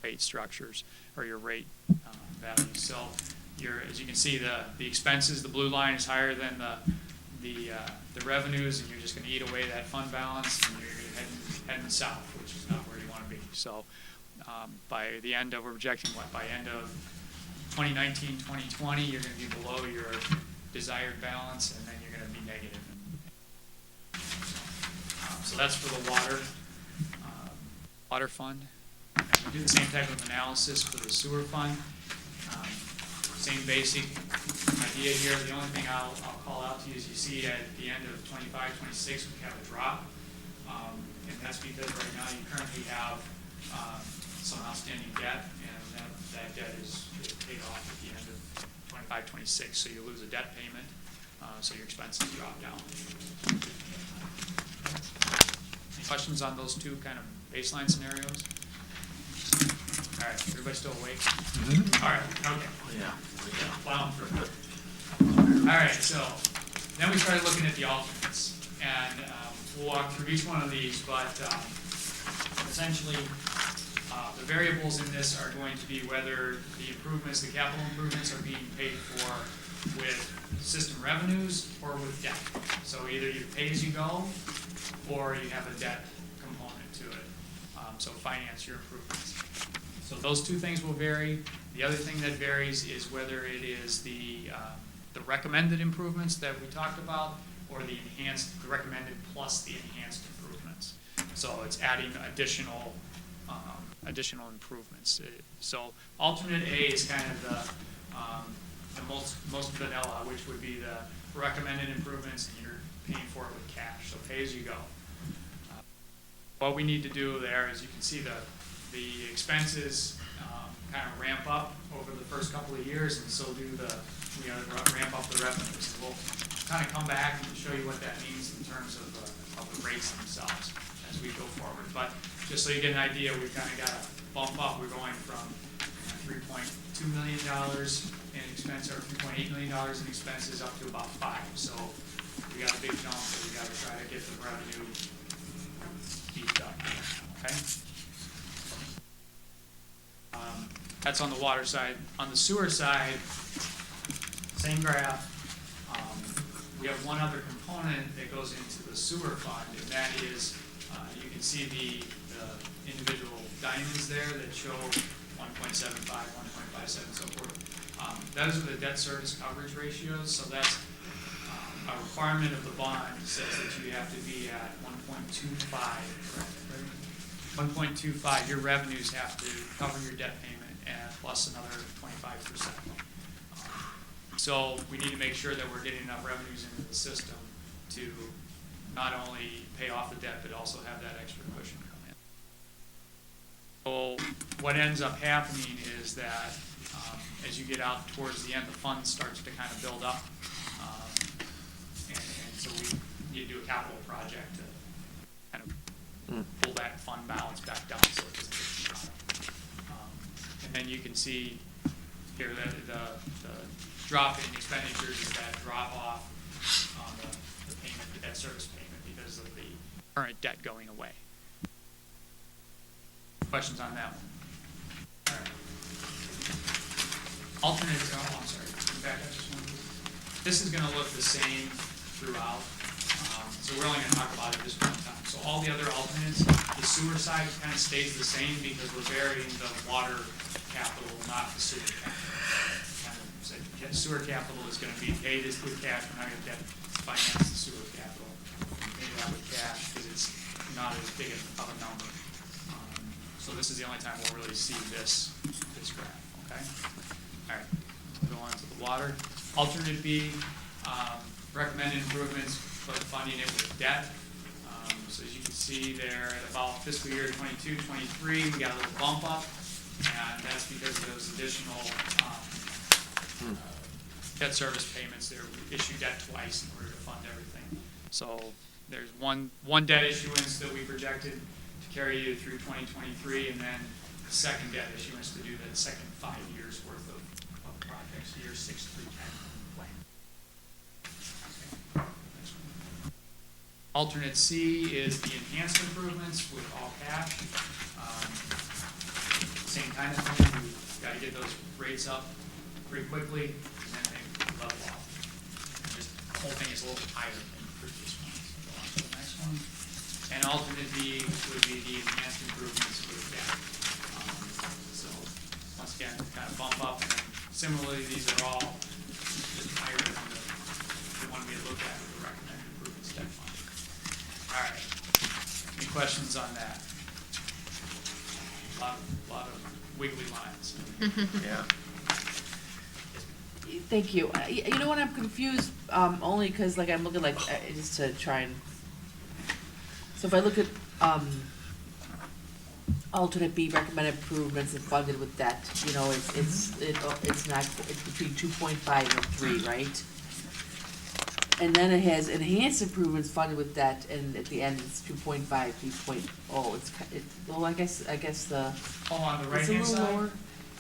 Speaker 7: rate structures or your rate values. So as you can see, the expenses, the blue line is higher than the revenues, and you're just going to eat away that fund balance, and you're heading south, which is not where you want to be. So by the end of, we're projecting by end of 2019, 2020, you're going to be below your desired balance, and then you're going to be negative. So that's for the water fund. And we do the same type of analysis for the sewer fund. Same basic idea here. The only thing I'll call out to you is you see at the end of 25, 26, we have a drop. And that's because right now you currently have some outstanding debt, and that debt is paid off at the end of 25, 26. So you lose a debt payment, so your expenses drop down. Any questions on those two kind of baseline scenarios? All right, everybody still awake? Mm-hmm. All right, okay. Yeah. Plowing through. All right, so then we started looking at the alternates, and we'll walk through each one of these, but essentially the variables in this are going to be whether the improvements, the capital improvements, are being paid for with system revenues or with debt. So either you pay as you go, or you have a debt component to it. So finance your improvements. So those two things will vary. The other thing that varies is whether it is the recommended improvements that we talked about, or the recommended plus the enhanced improvements. So it's adding additional improvements. So alternate A is kind of the most vanilla, which would be the recommended improvements, and you're paying for it with cash, so pay as you go. What we need to do there is, you can see the expenses kind of ramp up over the first couple of years, and so do we ramp up the revenues. And we'll kind of come back and show you what that means in terms of the rates themselves as we go forward. But just so you get an idea, we've kind of got a bump up. We're going from $3.2 million in expense, or $3.8 million in expenses, up to about $5 million. So we got a big jump that we got to try to get the revenue beefed up. Okay. That's on the water side. On the sewer side, same graph. We have one other component that goes into the sewer fund, and that is, you can see the individual diamonds there that show 1.75, 1.57, so forth. Those are the debt service coverage ratios, so that's a requirement of the bond says that you have to be at 1.25. 1.25, your revenues have to cover your debt payment and plus another 25%. So we need to make sure that we're getting enough revenues into the system to not only pay off the debt, but also have that extra cushion come in. So what ends up happening is that as you get out towards the end, the fund starts to kind of build up. And so we need to do a capital project to kind of pull that fund balance back down so it doesn't get too high. And then you can see here that the drop in expenditures is that drop off on the payment, the debt service payment, because of the current debt going away. Questions on that one? All right. Alternates, I'm sorry, back up just one. This is going to look the same throughout, so we're only going to talk about it this one time. So all the other alternates, the sewer side kind of stays the same because we're varying the water capital, not the sewer capital. Sewer capital is going to be paid with cash. We're not going to debt finance the sewer capital. Pay that with cash because it's not as big of a number. So this is the only time we'll really see this graph. Okay. All right. We'll go on to the water. Alternate B, recommended improvements, but funding it with debt. So as you can see there, at about fiscal year 22-23, we got a little bump up, and that's because of those additional debt service payments. There, we issue debt twice in order to fund everything. So there's one debt issuance that we projected to carry you through 2023, and then the second debt issuance to do the second 5 years worth of projects, year 6 through 10 plan. Okay. Next one. Alternate C is the enhanced improvements with all cash. Same kind of thing. We've got to get those rates up pretty quickly, and then they level off. Just the whole thing is a little bit higher than the previous one. So go on to the next one. And alternate B would be the enhanced improvements with debt. So once again, kind of bump up, and then similarly, these are all just higher than the one we had looked at with the recommended improvements debt fund. All right. Any questions on that? A lot of wiggly lines.
Speaker 12: Yeah.
Speaker 4: Thank you. You know what, I'm confused, only because like I'm looking like, just to try and, so if I look at, alternate B, recommended improvements and funded with debt, you know, it's between 2.5 and 3, right? And then it has enhanced improvements funded with debt, and at the end it's 2.5, 3.0. Well, I guess the.
Speaker 7: Oh, on the
Speaker 4: It's a
Speaker 7: right-hand
Speaker 4: little
Speaker 7: side?
Speaker 4: lower.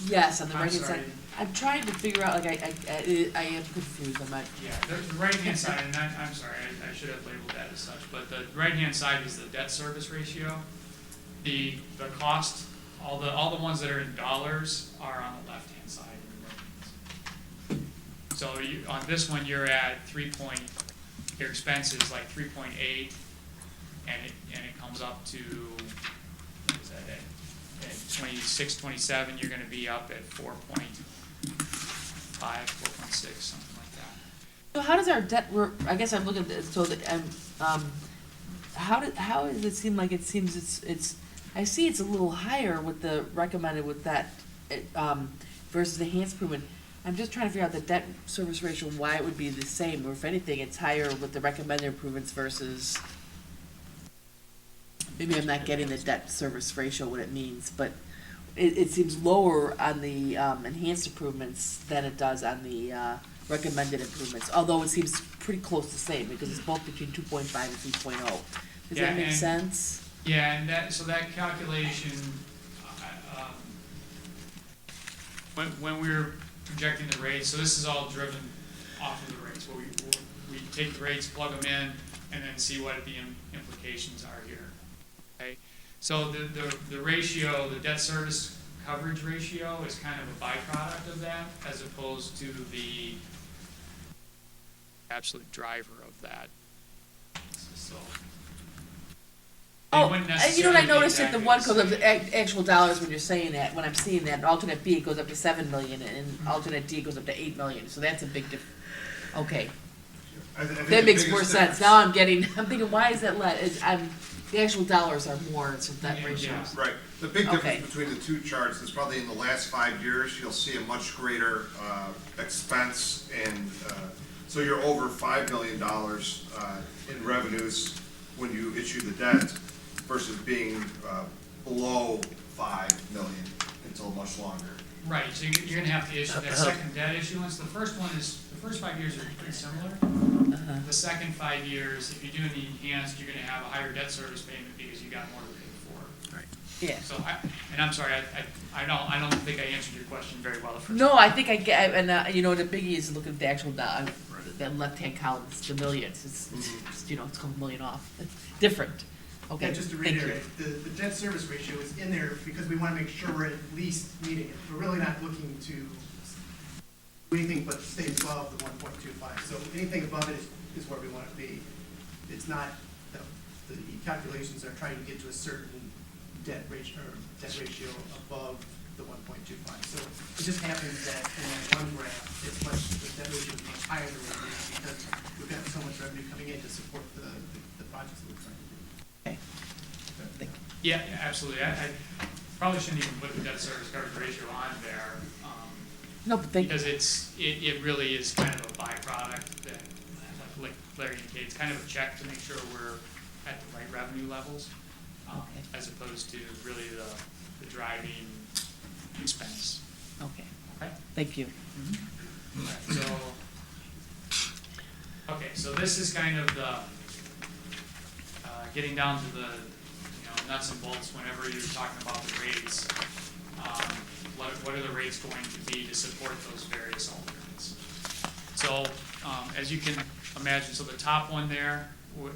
Speaker 4: Yes, on the
Speaker 7: I'm
Speaker 4: right-hand
Speaker 7: sorry.
Speaker 4: side. I'm trying to figure out, like, I am confused, I'm not.
Speaker 7: Yeah, the right-hand side, and I'm sorry, I should have labeled that as such, but the right-hand side is the debt service ratio. The cost, all the ones that are in dollars are on the left-hand side. So on this one, you're at your expense is like 3.8, and it comes up to, what is that, at 26, 27, you're going to be up at 4.5, 4.6, something like that.
Speaker 4: So how does our debt work? I guess I'm looking at this, so that, how does it seem like it seems it's, I see it's a little higher with the recommended with that, versus the enhanced improvement. I'm just trying to figure out the debt service ratio, why it would be the same, or if anything, it's higher with the recommended improvements versus, maybe I'm not getting the debt service ratio, what it means, but it seems lower on the enhanced improvements than it does on the recommended improvements, although it seems pretty close to the same, because it's both between 2.5 and 3.0. Does
Speaker 7: Yeah,
Speaker 4: that make
Speaker 7: and-
Speaker 4: sense?
Speaker 7: Yeah, and so that calculation, when we were projecting the rates, so this is all driven off of the rates, where we take the rates, plug them in, and then see what the implications are here. Okay, so the ratio, the debt service coverage ratio is kind of a byproduct of that, as opposed to the absolute driver of that. So. They
Speaker 4: Oh,
Speaker 7: wouldn't
Speaker 4: you know what I
Speaker 7: necessarily be
Speaker 4: noticed that the
Speaker 7: exactly
Speaker 4: one
Speaker 7: the
Speaker 4: goes up
Speaker 7: same.
Speaker 4: to actual dollars when you're saying that, when I'm seeing that, alternate B, it goes up to 7 million, and alternate D goes up to 8 million, so that's a big okay.
Speaker 1: I think
Speaker 4: That
Speaker 1: the
Speaker 4: makes more
Speaker 1: biggest
Speaker 4: sense,
Speaker 1: difference-
Speaker 4: now I'm thinking, why is that the actual dollars are more, so that
Speaker 7: Yeah,
Speaker 4: ratio.
Speaker 7: yeah.
Speaker 1: Right, the big
Speaker 4: Okay.
Speaker 1: difference between the two charts is probably in the last 5 years, you'll see a much greater expense, and so you're over $5 million in revenues when you issue the debt versus being below 5 million until much longer.
Speaker 7: Right, so you're gonna have to issue that second debt issuance. The first 5 years are pretty similar. The second 5 years, if you're doing the enhanced, you're gonna have a higher debt service payment because you got more to pay for.
Speaker 4: Yeah.
Speaker 7: So I'm sorry, I don't think I answered your question very well at first.
Speaker 4: No, I think I get, and the biggie is looking at the actual that left-hand column, it's the millions, it's a couple million off, it's different. Okay,
Speaker 6: Yeah, just to
Speaker 4: thank you.
Speaker 6: reiterate, the debt service ratio is in there because we want to make sure we're at least meeting it. We're really not looking to do anything but stay above the 1.25. So anything above it is where we want to be. It's not, the calculations are trying to get to a certain debt ratio above the 1.25. So it just happens that in that one graph, the debt ratio is much higher than what it is because we've got so much revenue coming in to support the projects that we're trying to do.
Speaker 7: Yeah, absolutely. I probably shouldn't even put the debt service coverage ratio on there.
Speaker 4: No, but thank you.
Speaker 7: Because it really is kind of a byproduct that, like Larry indicates, kind of a check to make sure we're at the right revenue levels,
Speaker 4: Okay.
Speaker 7: as opposed to really the driving expense.
Speaker 4: Okay,
Speaker 7: Okay?
Speaker 4: thank you.
Speaker 7: So, okay, so this is kind of the, getting down to the, nuts and bolts whenever you're talking about the rates. What are the rates going to be to support those various alternates? So, as you can imagine, so the top one there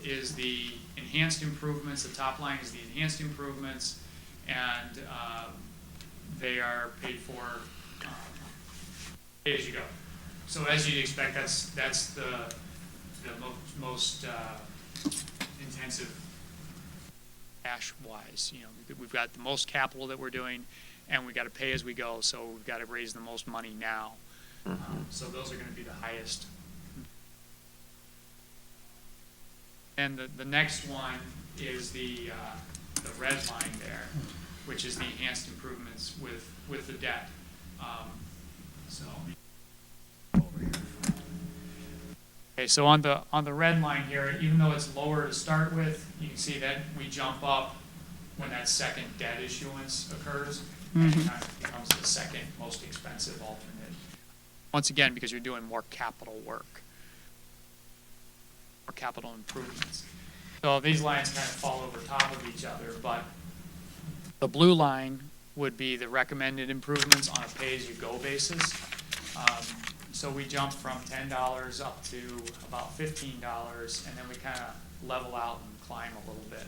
Speaker 7: is the enhanced improvements. The top line is the enhanced improvements, and they are paid for pay as you go. So as you'd expect, that's the most intensive cash-wise. We've got the most capital that we're doing, and we got to pay as we go. So we've got to raise the most money now. So those are going to be the highest. And the next one is the red line there, which is the enhanced improvements with the debt. So over here. Okay, so on the red line here, even though it's lower to start with, you can see that we jump up when that second debt issuance occurs, and it kind of becomes the second most expensive alternate. Once again, because you're doing more capital work, or capital improvements. So these lines kind of fall over top of each other, but the blue line would be the recommended improvements on a pay-as-you-go basis. So we jump from $10 up to about $15, and then we kind of level out and climb a little bit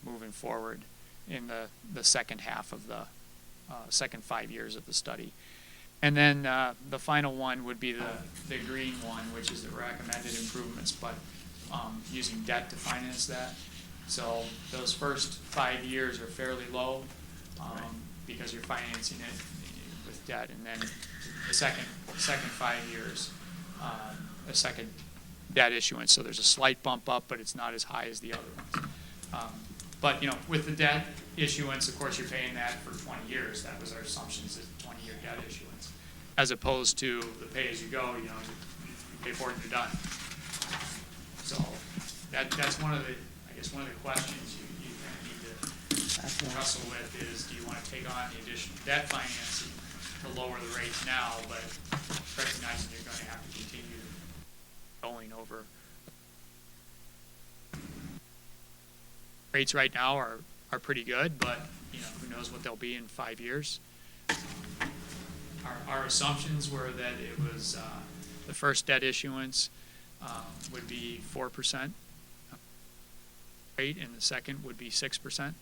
Speaker 7: moving forward in the second half of the second 5 years of the study. And then the final one would be the green one, which is the recommended improvements, but using debt to finance that. So those first 5 years are fairly low because you're financing it with debt, and then the second 5 years, a second debt issuance. So there's a slight bump up, but it's not as high as the other ones. But with the debt issuance, of course, you're paying that for 20 years. That was our assumptions, is 20-year debt issuance. as opposed to the pay-as-you-go, you pay for it and you're done. So that's one of the, I guess, one of the questions you kind of need to wrestle with is, do you want to take on the additional debt financing to lower the rates now, but recognizing you're going to have to continue going over. Rates right now are pretty good, but who knows what they'll be in 5 years. Our assumptions were that it was the first debt issuance would be 4% rate, and the second would be 6%.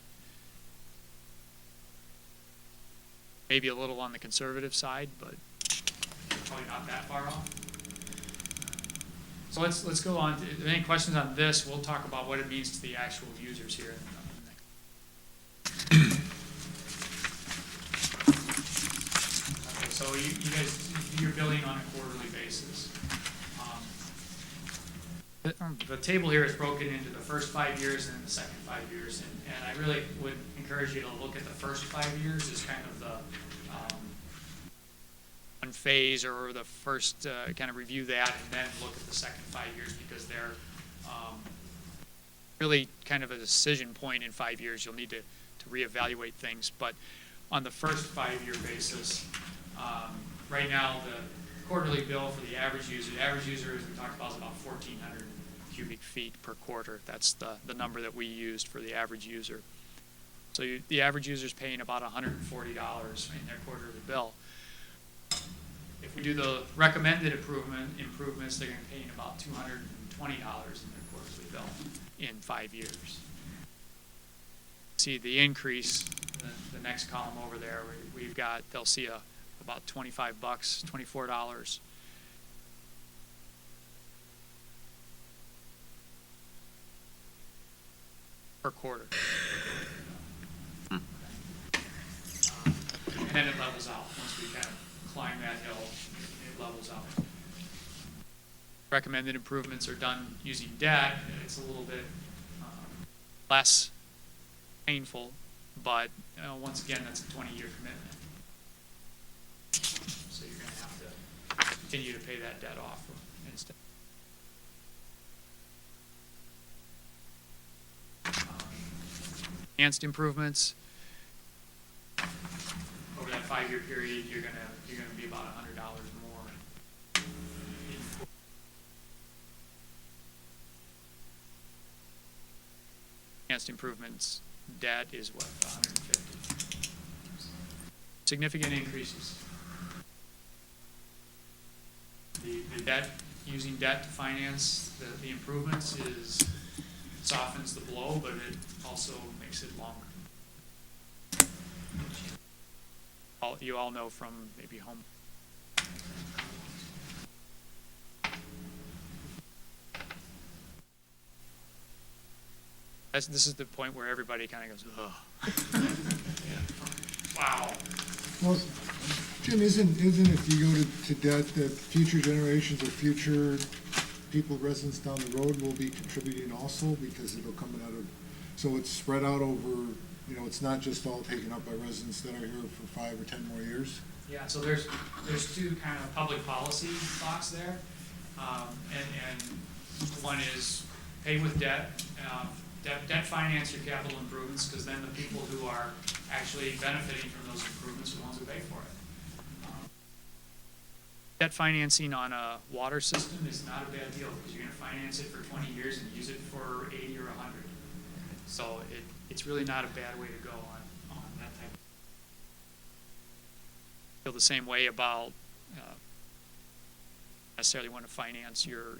Speaker 7: Maybe a little on the conservative side, but probably not that far off. So let's go on. If there are any questions on this, we'll talk about what it means to the actual users here. Okay, so you guys do your billing on a quarterly basis. The table here is broken into the first 5 years and the second 5 years, and I really would encourage you to look at the first 5 years as kind of the one phase, or the first kind of review that, and then look at the second 5 years, because they're really kind of a decision point in 5 years. You'll need to reevaluate things, but on the first 5 year basis, right now the quarterly bill for the average user, as we talked about, is about 1,400 cubic feet per quarter. That's the number that we used for the average user. So the average user is paying about $140 in their quarterly bill. If we do the recommended improvements, they're going to be paying about $220 in their quarterly bill in 5 years. See the increase, the next column over there, we've got, they'll see about $25, $24 per quarter. And then it levels out. Once we kind of climb that hill, it levels out. Recommended improvements are done using debt. It's a little bit less painful, but once again, that's a 20-year commitment. So you're going to have to continue to pay that debt off instead. Enhanced improvements. Over that 5 year period, you're gonna be about $100 more. Enhanced improvements debt is what, 150. Significant increases. The debt, using debt to finance the improvements softens the blow, but it also makes it longer. You all know from maybe home. This is the point where everybody kind of goes, ugh. Wow.
Speaker 10: Well, Jim, isn't if you go to debt, that future generations or future people, residents down the road will be contributing also, because it'll come out of, so it's spread out over, it's not just all taken up by residents that are here for 5 or 10 more years?
Speaker 7: Yeah, so there's two kind of public policy thoughts there. And one is pay with debt. Debt finance your capital improvements, because then the people who are actually benefiting from those improvements are the ones who pay for it. Debt financing on a water system is not a bad deal, because you're going to finance it for 20 years and use it for 80 or 100. So it's really not a bad way to go on that type. I feel the same way about necessarily want to finance your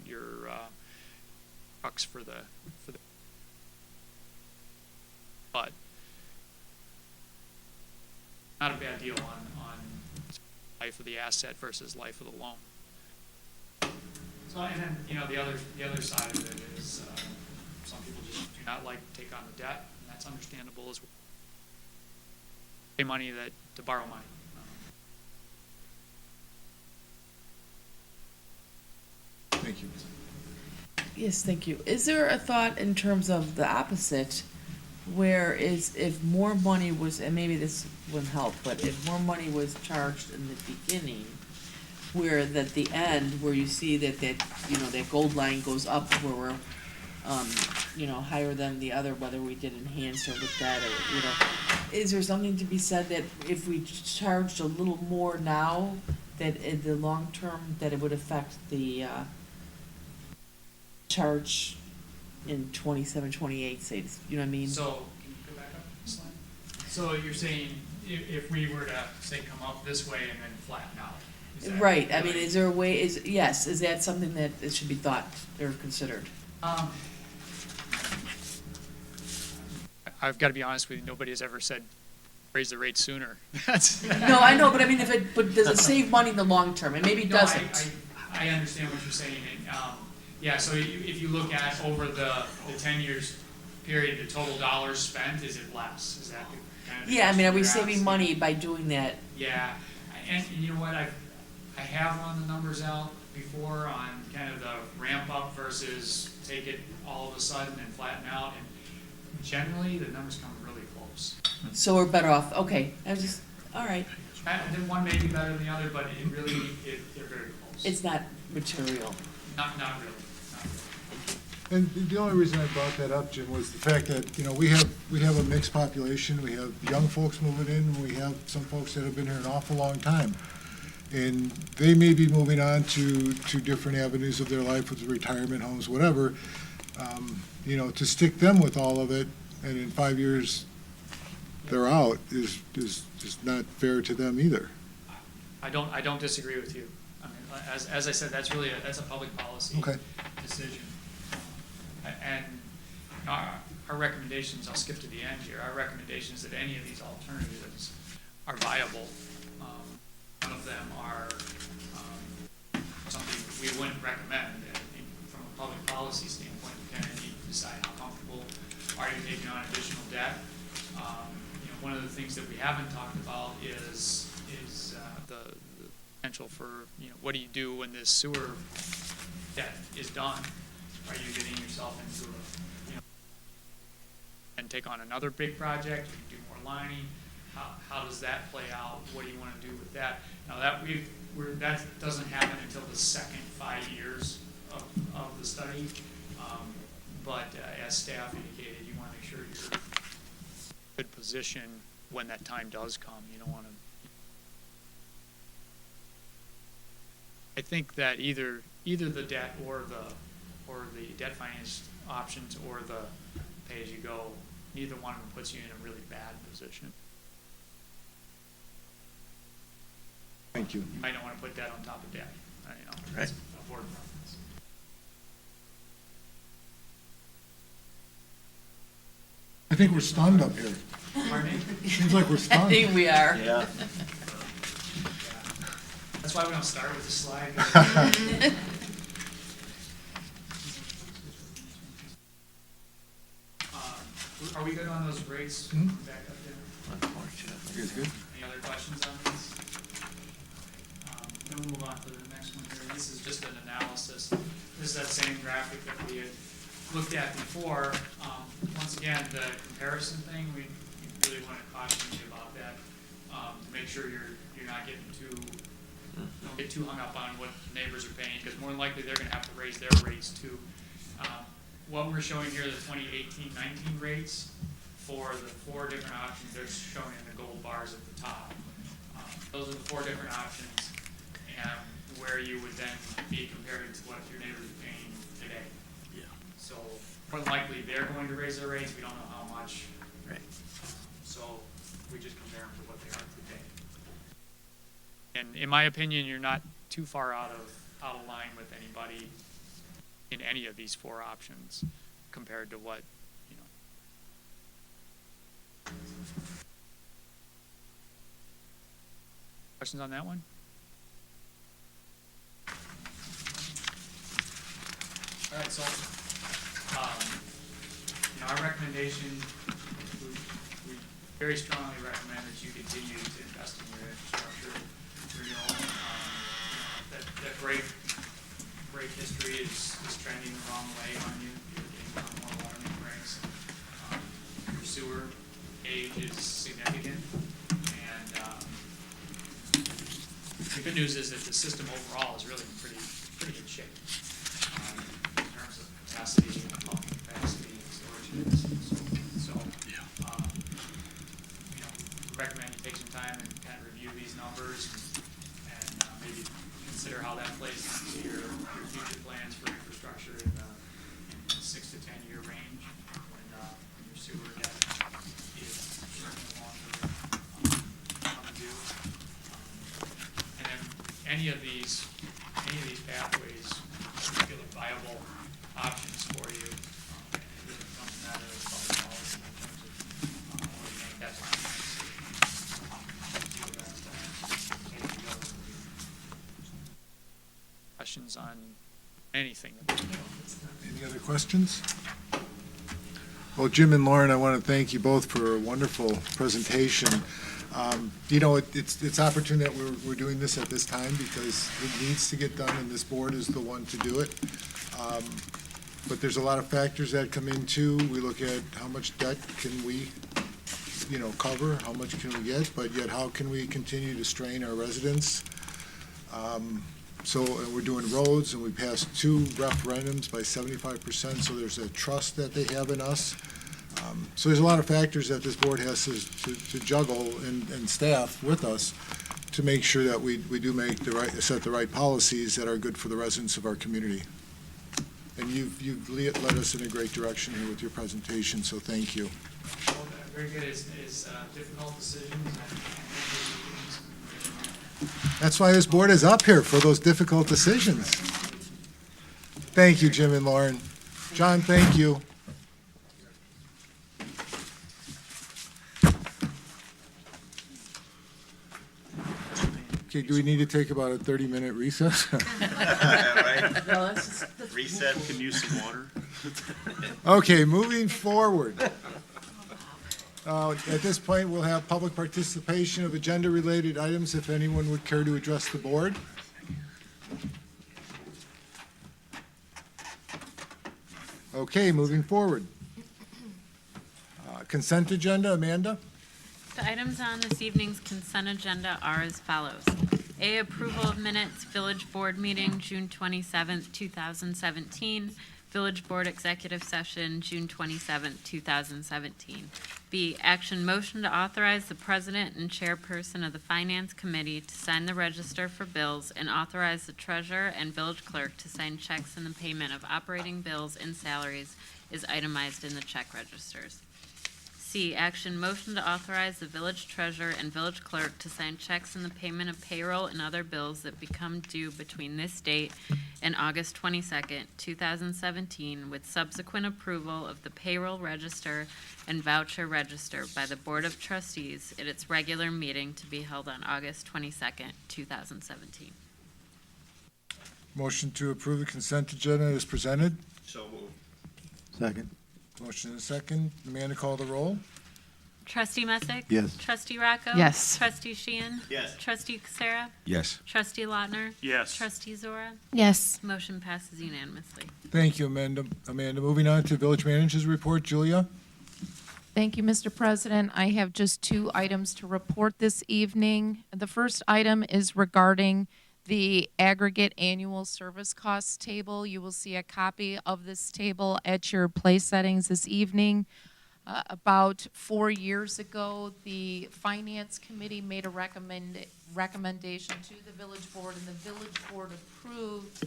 Speaker 7: trucks for the but not a bad deal on life of the asset versus life of the loan. So, and then the other side of it is some people just do not like to take on the debt, and that's understandable as well. Pay money to borrow money.
Speaker 10: Thank you.
Speaker 4: Yes, thank you. Is there a thought in terms of the opposite, where if more money was, and maybe this wouldn't help, but if more money was charged in the beginning, where at the end, where you see that, that gold line goes up where we're, higher than the other, whether we did enhanced or with that, or, is there something to be said that if we charged a little more now, that in the long term, that it would affect the, charge in 27, 28, say, you know what I mean?
Speaker 7: So, can you go back up a slide? So you're saying if we were to, say, come up this way and then flatten out? Is that
Speaker 4: Right, I mean,
Speaker 7: really-
Speaker 4: is there a way, is that something that it should be thought or considered?
Speaker 7: I've got to be honest with you, nobody has ever said raise the rate sooner. That's.
Speaker 4: No, I know, but I mean, but does it save money in the long term? And maybe it
Speaker 7: No,
Speaker 4: doesn't.
Speaker 7: I understand what you're saying, and, yeah, so if you look at over the 10 years period, the total dollars spent, is it less? Is that kind of the
Speaker 4: Yeah, I mean, are we
Speaker 7: question you're
Speaker 4: saving
Speaker 7: asking?
Speaker 4: money by doing that?
Speaker 7: Yeah, and you know what, I have run the numbers out before on kind of the ramp up versus take it all of a sudden and flatten out, and generally, the numbers come really close.
Speaker 4: So we're better off, okay, I was just, all right,
Speaker 7: Then one may be better than the other, but it really, they're very close.
Speaker 4: it's not material.
Speaker 7: Not really, not really.
Speaker 10: And the only reason I brought that up, Jim, was the fact that, we have a mixed population. We have young folks moving in, and we have some folks that have been here an awful long time. And they may be moving on to different avenues of their life with retirement homes, whatever. To stick them with all of it, and in 5 years, they're out, is just not fair to them either.
Speaker 7: I don't disagree with you. I mean, as I said, that's a public policy
Speaker 10: Okay.
Speaker 7: decision. And our recommendations, I'll skip to the end here, our recommendations that any of these alternatives are viable. None of them are something we wouldn't recommend. I think from a public policy standpoint, you kind of need to decide how comfortable are you taking on additional debt. One of the things that we haven't talked about is the potential for, what do you do when this sewer debt is done? Are you getting yourself into and take on another big project? Or you do more lining? How does that play out? What do you want to do with that? Now that that doesn't happen until the second 5 years of the study. But as staff indicated, you want to make sure you're in a good position when that time does come. You don't want to. I think that either the debt or the debt finance options or the pay-as-you-go, neither one of them puts you in a really bad position.
Speaker 10: Thank you.
Speaker 7: You might not want to put debt on top of debt.
Speaker 12: Right.
Speaker 7: That's a board preference.
Speaker 10: I think we're stunned up here.
Speaker 7: Pardon me?
Speaker 10: Seems like we're
Speaker 4: I
Speaker 10: stunned.
Speaker 4: think we are.
Speaker 12: Yeah.
Speaker 7: That's why we don't start with the slide. Are we good on those rates?
Speaker 10: Mhm.
Speaker 7: Back up there.
Speaker 10: You guys good?
Speaker 7: Any other questions on these? Then we'll move on to the next one here. This is just an analysis. This is that same graphic that we had looked at before. Once again, the comparison thing, we really want to caution you about that, to make sure you're not getting don't get too hung up on what neighbors are paying, because more than likely they're going to have to raise their rates too. What we're showing here, the 2018-19 rates for the 4 different options, they're shown in the gold bars at the top. Those are the 4 different options, and where you would then be compared to what your neighbors are paying today.
Speaker 12: Yeah.
Speaker 7: So more than likely they're going to raise their rates. We don't know how much.
Speaker 12: Right.
Speaker 7: So we just compare them to what they are today. And in my opinion, you're not too far out of line with anybody in any of these 4 options compared to what, Questions on that one? All right, so, our recommendation, we very strongly recommend that you continue to invest in your infrastructure. That break history is trending the wrong way on you. You're getting more water main breaks. Your sewer age is significant, and the good news is that the system overall is really in pretty good shape, in terms of capacity, pumping capacity, and storage units, and so forth. So, we recommend you take some time and kind of review these numbers and maybe consider how that plays into your future plans for infrastructure in the 6 to 10 year range when your sewer debt is no longer coming due. And then any of these pathways feel like viable options for you. And it really becomes a matter of public policy in terms of what you think that plan is. Feel that way to go. Questions on anything?
Speaker 10: Any other questions? Well, Jim and Lauren, I want to thank you both for a wonderful presentation. It's opportune that we're doing this at this time because it needs to get done, and this board is the one to do it. But there's a lot of factors that come into. We look at how much debt can we, cover, how much can we get, but yet how can we continue to strain our residents? So we're doing roads, and we passed 2 referendums by 75%, so there's a trust that they have in us. So there's a lot of factors that this board has to juggle and staff with us to make sure that we do set the right policies that are good for the residents of our community. And you've led us in a great direction here with your presentation, so thank you.
Speaker 7: Well, very good. It's difficult decisions.
Speaker 10: That's why this board is up here, for those difficult decisions. Thank you, Jim and Lauren. John, thank you. Okay, do we need to take about a 30-minute recess?
Speaker 5: Reset, can use some water.
Speaker 10: Okay, moving forward. At this point, we'll have public participation of agenda-related items, if anyone would care to address the board. Okay, moving forward. Consent agenda, Amanda?
Speaker 2: The items on this evening's consent agenda are as follows. A, approval of minutes, Village Board meeting, June 27th, 2017. Village Board Executive Session, June 27th, 2017. B, action motion to authorize the President and Chairperson of the Finance Committee to sign the register for bills and authorize the Treasurer and Village Clerk to sign checks in the payment of operating bills and salaries is itemized in the check registers. C, action motion to authorize the village treasurer and village clerk to sign checks in the payment of payroll and other bills that become due between this date and August 22nd, 2017, with subsequent approval of the payroll register and voucher register by the Board of Trustees at its regular meeting to be held on August 22nd, 2017.
Speaker 10: Motion to approve the consent agenda is presented.
Speaker 12: So moved.
Speaker 10: Second. Motion and a second. Amanda, call the roll.
Speaker 2: Trustee Messick?
Speaker 10: Yes.
Speaker 2: Trustee Rocco?
Speaker 4: Yes.
Speaker 2: Trustee Sheehan?
Speaker 12: Yes.
Speaker 2: Trustee Sarah?
Speaker 12: Yes.
Speaker 2: Trustee Lautner?
Speaker 5: Yes.
Speaker 2: Trustee Zora?
Speaker 9: Yes.
Speaker 2: Motion passes unanimously.
Speaker 10: Thank you, Amanda. Moving on to village manager's report, Julia.
Speaker 9: Thank you, Mr. President. I have just 2 items to report this evening. The first item is regarding the aggregate annual service costs table. You will see a copy of this table at your place settings this evening. About 4 years ago, the Finance Committee made a recommendation to the Village Board, and the Village Board approved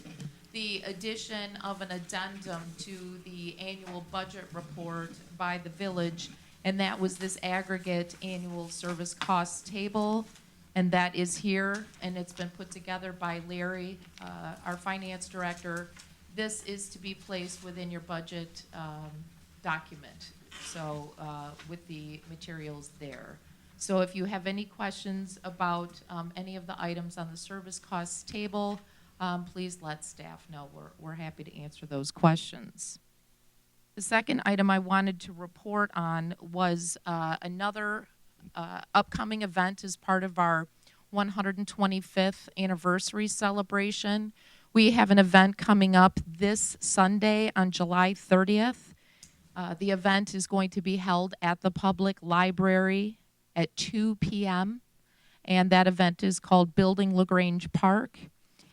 Speaker 9: the addition of an addendum to the annual budget report by the village, and that was this aggregate annual service costs table. And that is here, and it's been put together by Larry, our finance director. This is to be placed within your budget document, so with the materials there. So if you have any questions about any of the items on the service costs table, please let staff know. We're happy to answer those questions. The second item I wanted to report on was another upcoming event as part of our 125th anniversary celebration. We have an event coming up this Sunday on July 30th. The event is going to be held at the public library at 2 p.m. and that event is called Building LaGrange Park.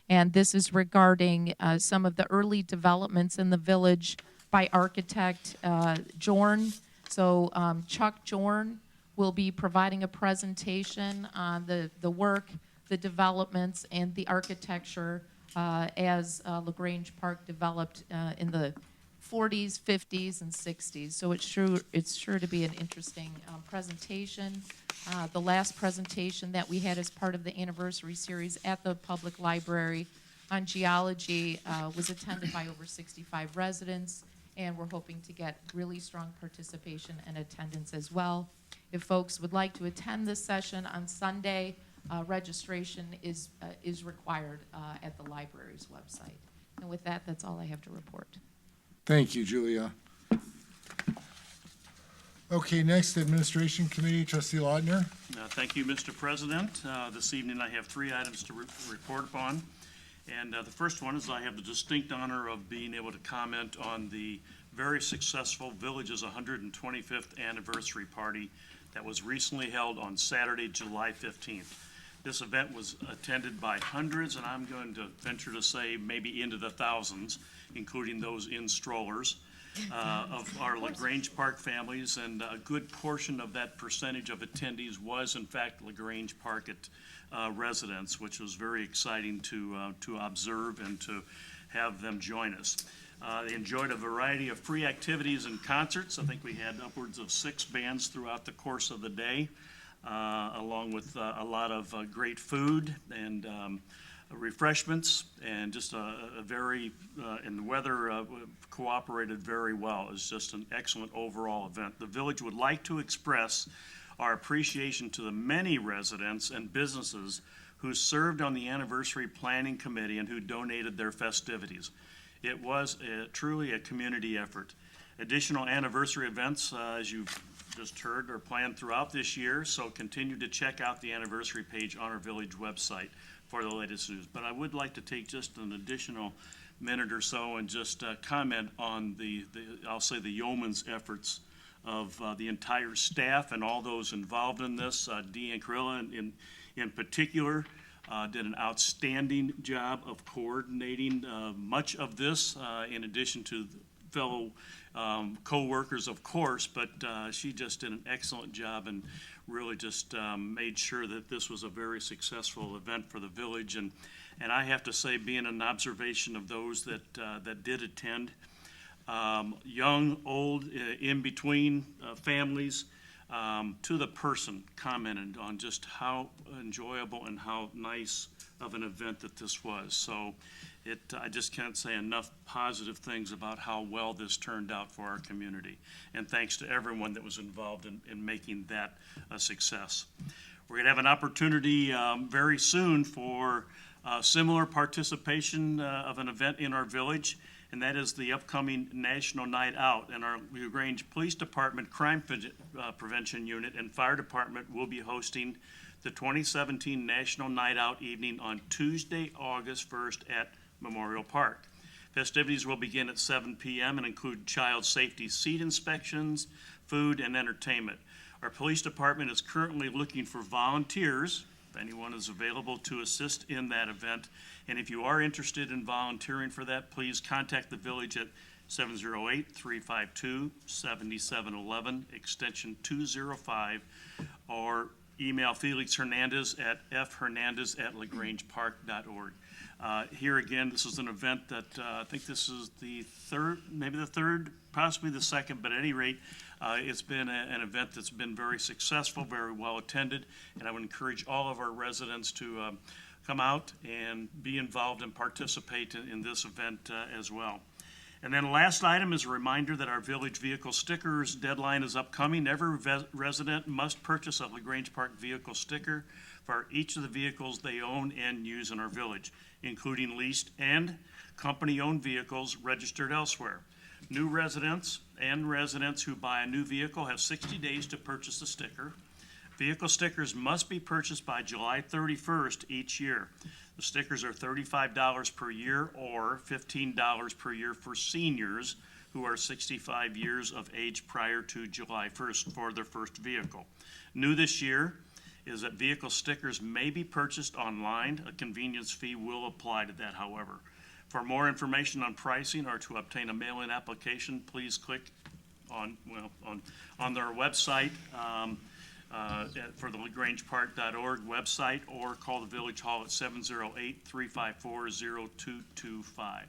Speaker 9: And this is regarding some of the early developments in the village by architect Jorn. So Chuck Jorn will be providing a presentation on the work, the developments, and the architecture as LaGrange Park developed in the 40s, 50s, and 60s. So it's sure to be an interesting presentation. The last presentation that we had as part of the anniversary series at the public library on geology was attended by over 65 residents, and we're hoping to get really strong participation and attendance as well. If folks would like to attend this session on Sunday, registration is required at the library's website. And with that, that's all I have to report.
Speaker 10: Thank you, Julia. Okay, next, Administration Committee, Trustee Lautner.
Speaker 5: Thank you, Mr. President. This evening I have 3 items to report upon. And the first one is I have the distinct honor of being able to comment on the very successful Village's 125th anniversary party that was recently held on Saturday, July 15th. This event was attended by hundreds, and I'm going to venture to say maybe into the thousands, including those in strollers, of our LaGrange Park families, and a good portion of that percentage of attendees was in fact LaGrange Park residents, which was very exciting to observe and to have them join us. They enjoyed a variety of free activities and concerts. I think we had upwards of 6 bands throughout the course of the day, along with a lot of great food and refreshments, and just and the weather cooperated very well. It was just an excellent overall event. The village would like to express our appreciation to the many residents and businesses who served on the anniversary planning committee and who donated their festivities. It was truly a community effort. Additional anniversary events, as you've just heard, are planned throughout this year, so continue to check out the anniversary page on our village website for the latest news. But I would like to take just an additional minute or so and just comment on I'll say the yeoman's efforts of the entire staff and all those involved in this. Deanne Carilla in particular did an outstanding job of coordinating much of this, in addition to fellow co-workers, of course, but she just did an excellent job and really just made sure that this was a very successful event for the village. And I have to say, being an observation of those that did attend, young, old, in between families, to the person, commented on just how enjoyable and how nice of an event that this was. So I just can't say enough positive things about how well this turned out for our community. And thanks to everyone that was involved in making that a success. We're going to have an opportunity very soon for similar participation of an event in our village, and that is the upcoming National Night Out. And our LaGrange Police Department Crime Prevention Unit and Fire Department will be hosting the 2017 National Night Out evening on Tuesday, August 1st at Memorial Park. Festivities will begin at 7 p.m. and include child safety seat inspections, food, and entertainment. Our police department is currently looking for volunteers, if anyone is available, to assist in that event. And if you are interested in volunteering for that, please contact the village at 708-352-7711, extension 205, or email Felix Hernandez at fhernandez@lagrangepark.org. Here again, this is an event that I think this is the third, maybe the third, possibly the second, but at any rate, it's been an event that's been very successful, very well attended, and I would encourage all of our residents to come out and be involved and participate in this event as well. And then the last item is a reminder that our village vehicle stickers deadline is upcoming. Every resident must purchase a LaGrange Park vehicle sticker for each of the vehicles they own and use in our village, including leased and company-owned vehicles registered elsewhere. New residents and residents who buy a new vehicle have 60 days to purchase a sticker. Vehicle stickers must be purchased by July 31st each year. The stickers are $35 per year or $15 per year for seniors who are 65 years of age prior to July 1st for their first vehicle. New this year is that vehicle stickers may be purchased online. A convenience fee will apply to that, however. For more information on pricing or to obtain a mail-in application, please click on their website, for the LaGrangePark.org website, or call the Village Hall at 708-354-0225.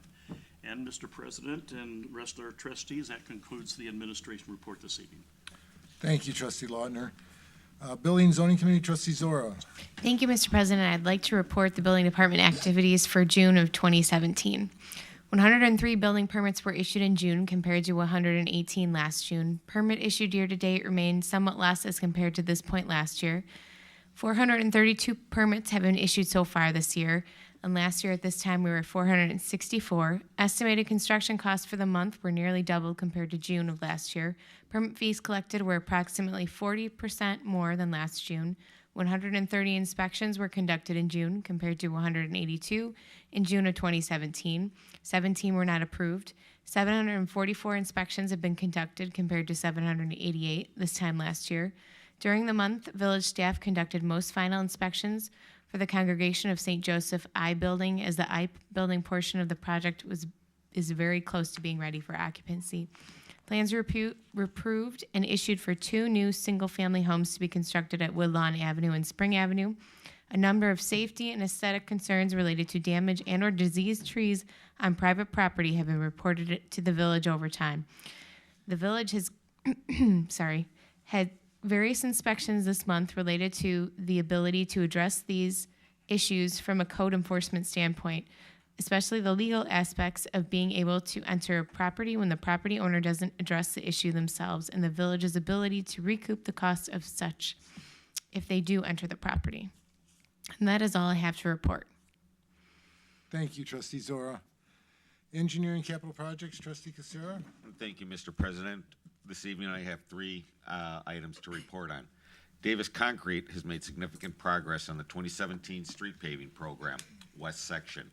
Speaker 5: And Mr. President and rest of our trustees, that concludes the administration report this evening.
Speaker 10: Thank you, trustee Lautner. Building and Zoning Committee, trustee Zora.
Speaker 13: Thank you, Mr. President. I'd like to report the building department activities for June of 2017. 103 building permits were issued in June compared to 118 last June. Permit issued year-to-date remained somewhat less as compared to this point last year. 432 permits have been issued so far this year, and last year at this time we were 464. Estimated construction costs for the month were nearly double compared to June of last year. Permit fees collected were approximately 40% more than last June. 130 inspections were conducted in June compared to 182 in June of 2017. 17 were not approved. 744 inspections have been conducted compared to 788 this time last year. During the month, village staff conducted most final inspections for the Congregation of St. Joseph I building, as the I building portion of the project is very close to being ready for occupancy. Plans were approved and issued for 2 new single-family homes to be constructed at Woodlawn Avenue and Spring Avenue. A number of safety and aesthetic concerns related to damage and or diseased trees on private property have been reported to the village over time. The village has had various inspections this month related to the ability to address these issues from a code enforcement standpoint, especially the legal aspects of being able to enter a property when the property owner doesn't address the issue themselves, and the village's ability to recoup the cost of such if they do enter the property. And that is all I have to report.
Speaker 10: Thank you, trustee Zora. Engineering Capital Projects, trustee Casera.
Speaker 14: Thank you, Mr. President. This evening I have 3 items to report on. Davis Concrete has made significant progress on the 2017 street paving program, west section.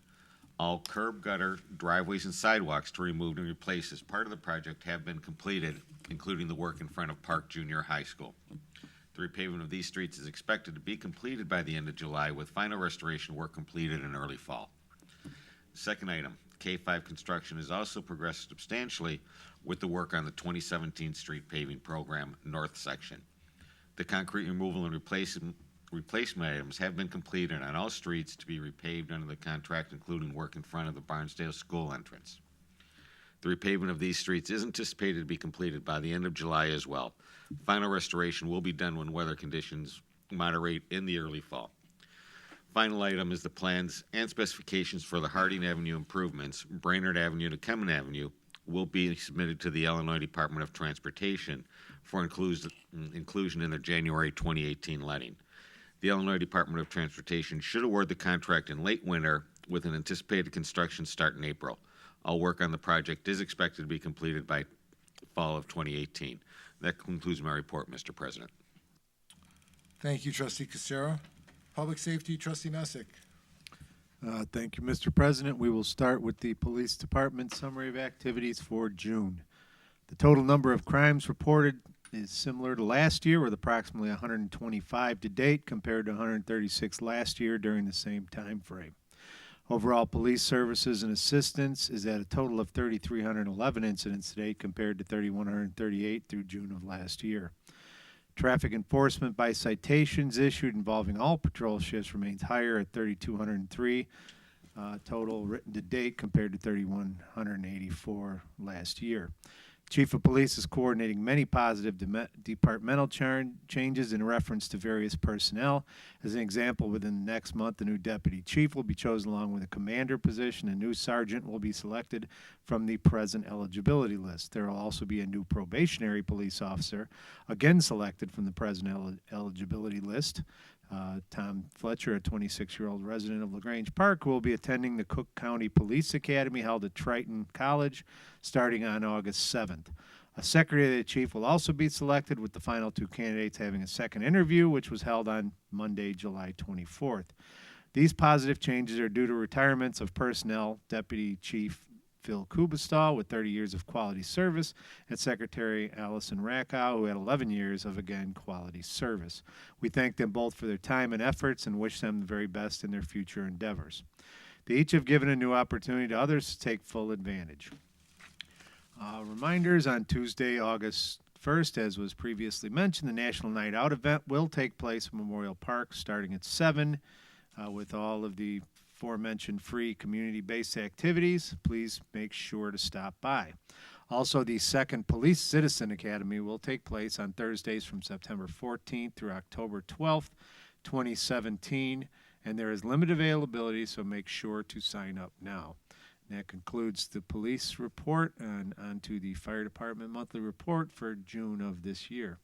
Speaker 14: All curb, gutter, driveways, and sidewalks to be removed and replaced as part of the project have been completed, including the work in front of Park Junior High School. The repaving of these streets is expected to be completed by the end of July, with final restoration work completed in early fall. Second item, K5 construction has also progressed substantially with the work on the 2017 street paving program, north section. The concrete removal and replacement items have been completed on all streets to be repaved under the contract, including work in front of the Barnsdale School entrance. The repaving of these streets is anticipated to be completed by the end of July as well. Final restoration will be done when weather conditions moderate in the early fall. Final item is the plans and specifications for the Harding Avenue improvements. Brainerd Avenue to Kemen Avenue will be submitted to the Illinois Department of Transportation for inclusion in their January 2018 letting. The Illinois Department of Transportation should award the contract in late winter with an anticipated construction start in April. All work on the project is expected to be completed by fall of 2018. That concludes my report, Mr. President.
Speaker 10: Thank you, trustee Casera. Public Safety, trustee Messick.
Speaker 3: Thank you, Mr. President. We will start with the Police Department summary of activities for June. The total number of crimes reported is similar to last year, with approximately 125 to date compared to 136 last year during the same time frame. Overall police services and assistance is at a total of 3,311 incidents to date compared to 3,138 through June of last year. Traffic enforcement by citations issued involving all patrol shifts remains higher at 3,203 total written to date compared to 3,184 last year. Chief of Police is coordinating many positive departmental changes in reference to various personnel. As an example, within the next month, a new deputy chief will be chosen along with a commander position. A new sergeant will be selected from the present eligibility list. There will also be a new probationary police officer, again selected from the present eligibility list. Tom Fletcher, a 26-year-old resident of LaGrange Park, will be attending the Cook County Police Academy held at Triton College starting on August 7th. A secretary of the chief will also be selected, with the final 2 candidates having a second interview, which was held on Monday, July 24th. These positive changes are due to retirements of personnel, deputy chief Phil Kubistal with 30 years of quality service, and Secretary Allison Rackow, who had 11 years of, again, quality service. We thank them both for their time and efforts and wish them the very best in their future endeavors. They each have given a new opportunity to others to take full advantage. Reminders on Tuesday, August 1st, as was previously mentioned, the National Night Out event will take place at Memorial Park starting at 7 with all of the aforementioned free community-based activities. Please make sure to stop by. Also, the second Police Citizen Academy will take place on Thursdays from September 14th through October 12th, 2017, and there is limited availability, so make sure to sign up now. And that concludes the police report, and on to the fire department monthly report for June of this year.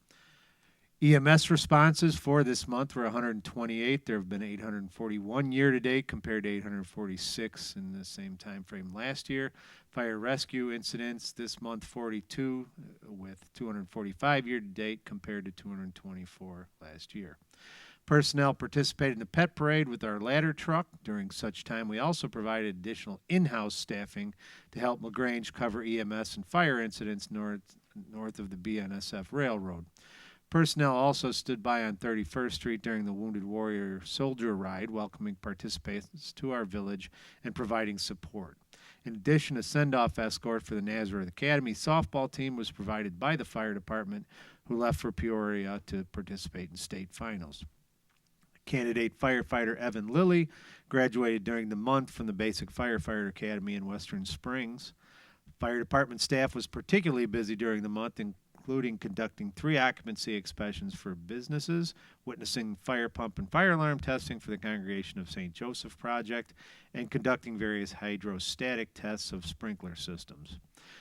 Speaker 3: EMS responses for this month were 128. There have been 841 year-to-date compared to 846 in the same time frame last year. Fire rescue incidents this month, 42, with 245 year-to-date compared to 224 last year. Personnel participated in the pet parade with our ladder truck. During such time, we also provided additional in-house staffing to help Grange cover EMS and fire incidents north of the BNSF Railroad. Personnel also stood by on 31st Street during the Wounded Warrior Soldier Ride, welcoming participants to our village and providing support. In addition, a send-off escort for the Nazareth Academy softball team was provided by the fire department, who left for Peoria to participate in state finals. Candidate firefighter Evan Lilly graduated during the month from the Basic Firefighter Academy in Western Springs. Fire department staff was particularly busy during the month, including conducting 3 occupancy inspections for businesses, witnessing fire pump and fire alarm testing for the Congregation of St. Joseph Project, and conducting various hydrostatic tests of sprinkler systems.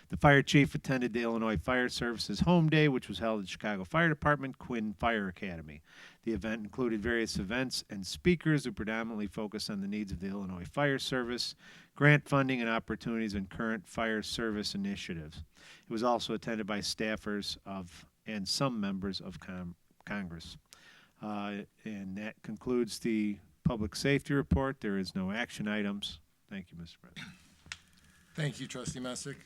Speaker 3: The fire chief attended the Illinois Fire Service's Home Day, which was held at Chicago Fire Department Quinn Fire Academy. The event included various events and speakers who predominantly focused on the needs of the Illinois Fire Service, grant funding, and opportunities in current fire service initiatives. It was also attended by staffers and some members of Congress. And that concludes the public safety report. There is no action items. Thank you, Mr. President.
Speaker 10: Thank you, Trustee Messick.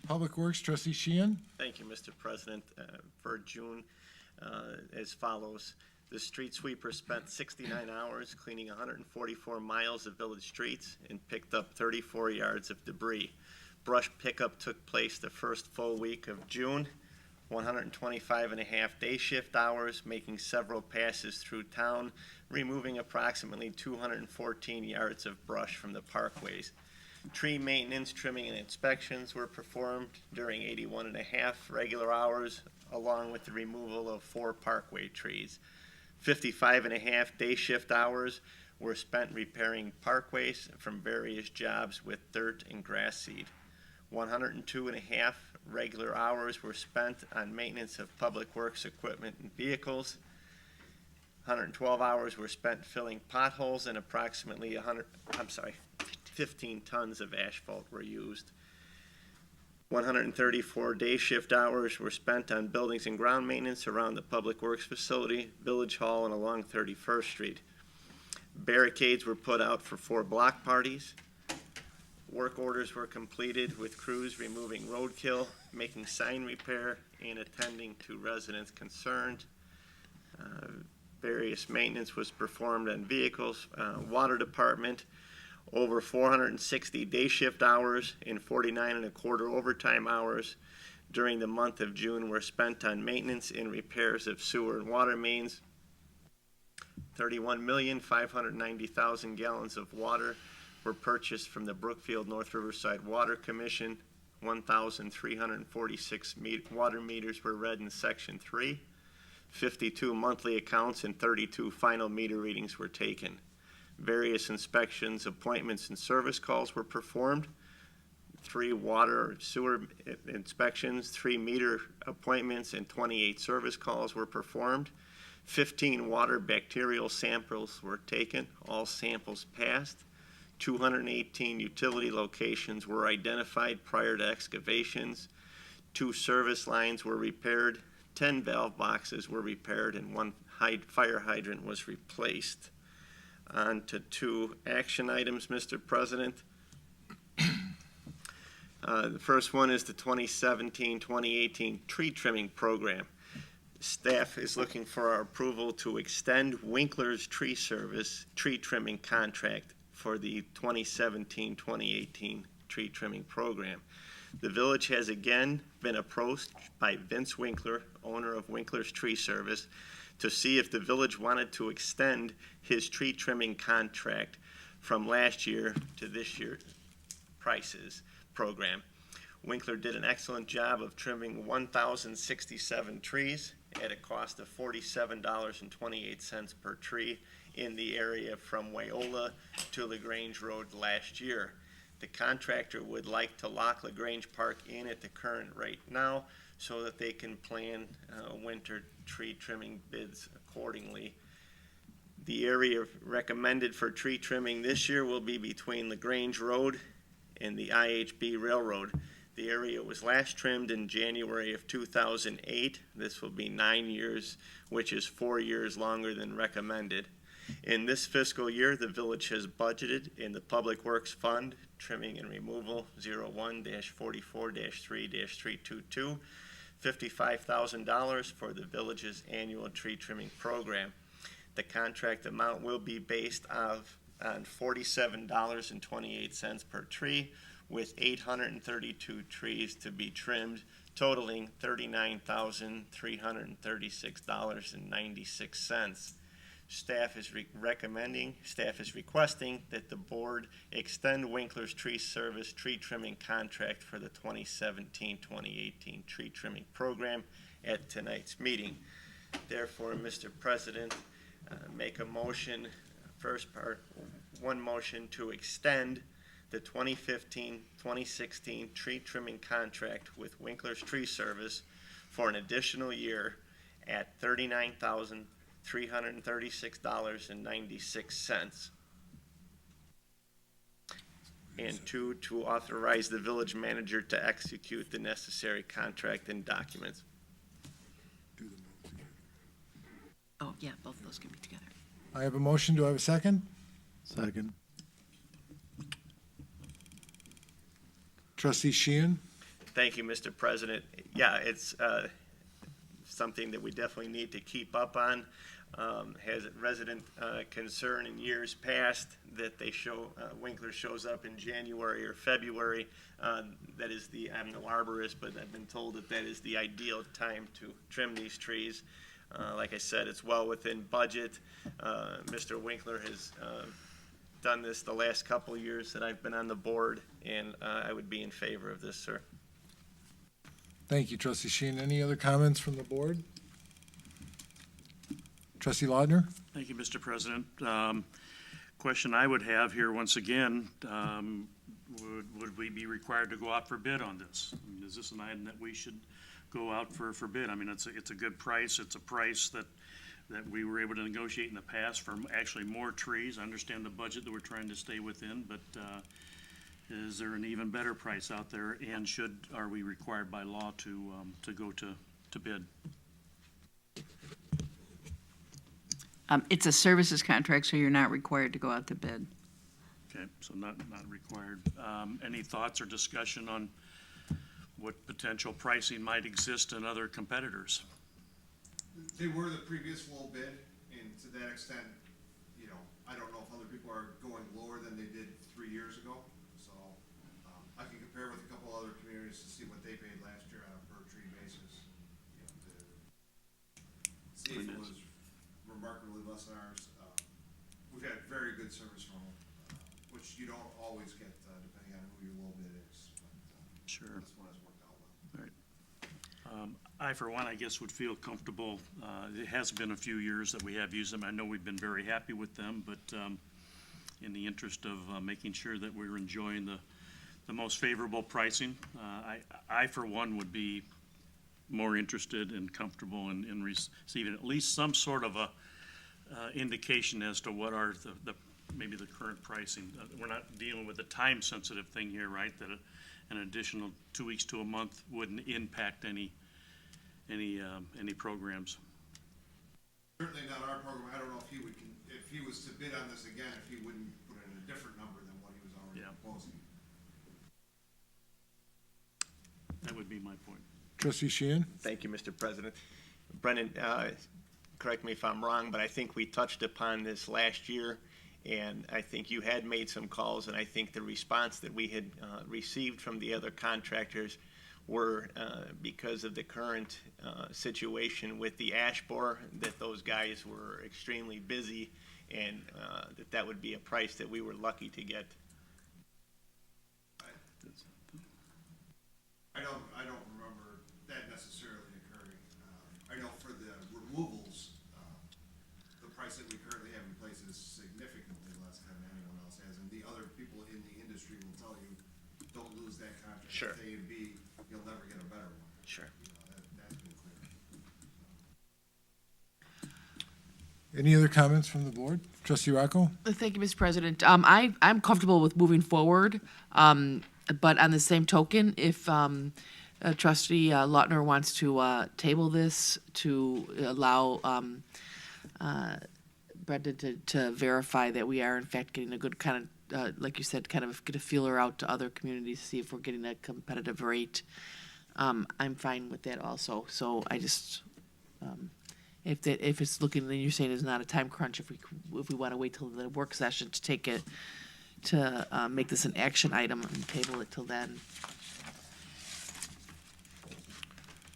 Speaker 10: Public Works, Trustee Sheehan.
Speaker 12: Thank you, Mr. President. For June, as follows. The street sweeper spent 69 hours cleaning 144 miles of village streets and picked up 34 yards of debris. Brush pickup took place the first full week of June, 125 and a half day shift hours, making several passes through town, removing approximately 214 yards of brush from the parkways. Tree maintenance, trimming, and inspections were performed during 81 and a half regular hours, along with the removal of 4 parkway trees. 55 and a half day shift hours were spent repairing parkways from various jobs with dirt and grass seed. 102 and a half regular hours were spent on maintenance of public works equipment and vehicles. 112 hours were spent filling potholes, and approximately 15 tons of asphalt were used. 134 day shift hours were spent on buildings and ground maintenance around the Public Works Facility, Village Hall, and along 31st Street. Barricades were put out for 4 block parties. Work orders were completed with crews removing roadkill, making sign repair, and attending to residents concerned. Various maintenance was performed on vehicles. Water Department, over 460 day shift hours and 49 and a quarter overtime hours during the month of June were spent on maintenance and repairs of sewer and water mains. 31,590,000 gallons of water were purchased from the Brookfield North Riverside Water Commission. 1,346 water meters were read in Section 3. 52 monthly accounts and 32 final meter readings were taken. Various inspections, appointments, and service calls were performed. 3 water sewer inspections, 3 meter appointments, and 28 service calls were performed. 15 water bacterial samples were taken. All samples passed. 218 utility locations were identified prior to excavations. 2 service lines were repaired. 10 valve boxes were repaired, and 1 fire hydrant was replaced. On to 2 action items, Mr. President. The first one is the 2017-2018 tree trimming program. Staff is looking for our approval to extend Winkler's Tree Service tree trimming contract for the 2017-2018 tree trimming program. The village has again been approached by Vince Winkler, owner of Winkler's Tree Service, to see if the village wanted to extend his tree trimming contract from last year to this year's prices program. Winkler did an excellent job of trimming 1,067 trees at a cost of $47.28 per tree in the area from Wyola to LaGrange Road last year. The contractor would like to lock LaGrange Park in at the current rate now so that they can plan winter tree trimming bids accordingly. The area recommended for tree trimming this year will be between LaGrange Road and the IHB Railroad. The area was last trimmed in January of 2008. This will be 9 years, which is 4 years longer than recommended. In this fiscal year, the village has budgeted in the Public Works Fund, trimming and removal 01-44-3-322, $55,000 for the village's annual tree trimming program. The contract amount will be based on $47.28 per tree, with 832 trees to be trimmed, totaling $39,336.96. Staff is requesting that the board extend Winkler's Tree Service tree trimming contract for the 2017-2018 tree trimming program at tonight's meeting. Therefore, Mr. President, make a motion, one motion to extend the 2015-2016 tree trimming contract with Winkler's Tree Service for an additional year at $39,336.96. And two, to authorize the village manager to execute the necessary contract and documents.
Speaker 11: Oh, yeah, both of those can be together.
Speaker 10: I have a motion. Do I have a second?
Speaker 3: Second.
Speaker 10: Trustee Sheehan?
Speaker 12: Thank you, Mr. President. Yeah, it's something that we definitely need to keep up on. Has resident concern in years past that they Winkler shows up in January or February. That is I'm no arborist, but I've been told that is the ideal time to trim these trees. Like I said, it's well within budget. Mr. Winkler has done this the last couple of years that I've been on the board, and I would be in favor of this, sir.
Speaker 10: Thank you, Trustee Sheehan. Any other comments from the board? Trustee Laudner?
Speaker 5: Thank you, Mr. President. Question I would have here, once again, would we be required to go out for bid on this? I mean, is this an item that we should go out for bid? I mean, it's a good price. It's a price that we were able to negotiate in the past for actually more trees. I understand the budget that we're trying to stay within, but is there an even better price out there? And are we required by law to go to bid?
Speaker 11: It's a services contract, so you're not required to go out to bid.
Speaker 5: Okay, so not required. Any thoughts or discussion on what potential pricing might exist in other competitors?
Speaker 1: They were the previous low bid, and to that extent, I don't know if other people are going lower than they did 3 years ago. So I can compare with a couple other communities to see what they paid last year on a per tree basis. To see if it was remarkably less than ours. We've had very good service from them, which you don't always get depending on who your low bid is. But,
Speaker 5: sure.
Speaker 1: This one has worked out well.
Speaker 5: All right. I, for one, I guess would feel comfortable. It has been a few years that we have used them. I know we've been very happy with them, but in the interest of making sure that we're enjoying the most favorable pricing, I, for one, would be more interested and comfortable in receiving at least some sort of a indication as to what are maybe the current pricing. We're not dealing with a time-sensitive thing here, right? That an additional 2 weeks to a month wouldn't impact any programs.
Speaker 1: Certainly not our program. I don't know if he was to bid on this again, if he wouldn't put in a different number than what he was already proposing.
Speaker 5: That would be my point.
Speaker 10: Trustee Sheehan?
Speaker 12: Thank you, Mr. President. Brendan, correct me if I'm wrong, but I think we touched upon this last year, and I think you had made some calls, and I think the response that we had received from the other contractors were because of the current situation with the ash borer, that those guys were extremely busy, and that would be a price that we were lucky to get.
Speaker 1: I don't remember that necessarily occurring. I know for the removals, the price that we currently have in place is significantly less than anyone else has, and the other people in the industry will tell you, don't lose that contract.
Speaker 12: Sure.
Speaker 1: With A and B, you'll never get a better one.
Speaker 12: Sure.
Speaker 1: You know, that's been clear.
Speaker 10: Any other comments from the board? Trustee Rocco?
Speaker 4: Thank you, Mr. President. I'm comfortable with moving forward, but on the same token, if Trustee Lautner wants to table this to allow Brendan to verify that we are in fact getting a good kind of, like you said, kind of get a feeler out to other communities, see if we're getting a competitive rate, I'm fine with that also. So I just, if it's looking, then you're saying it's not a time crunch, if we want to wait till the work session to take it, to make this an action item and table it till then.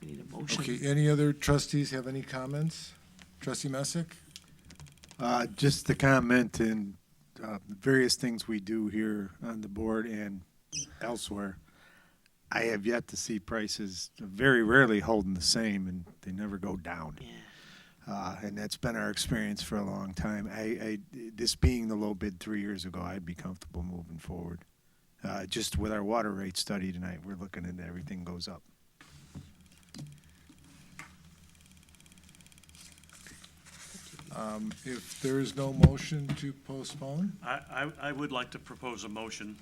Speaker 4: We need a motion.
Speaker 10: Okay, any other trustees have any comments? Trustee Messick?
Speaker 3: Just to comment in various things we do here on the board and elsewhere, I have yet to see prices very rarely holding the same, and they never go down.
Speaker 4: Yeah.
Speaker 3: And that's been our experience for a long time. This being the low bid 3 years ago, I'd be comfortable moving forward. Just with our water rate study tonight, we're looking at everything goes up.
Speaker 10: If there is no motion to postpone,
Speaker 5: I would like to propose a motion,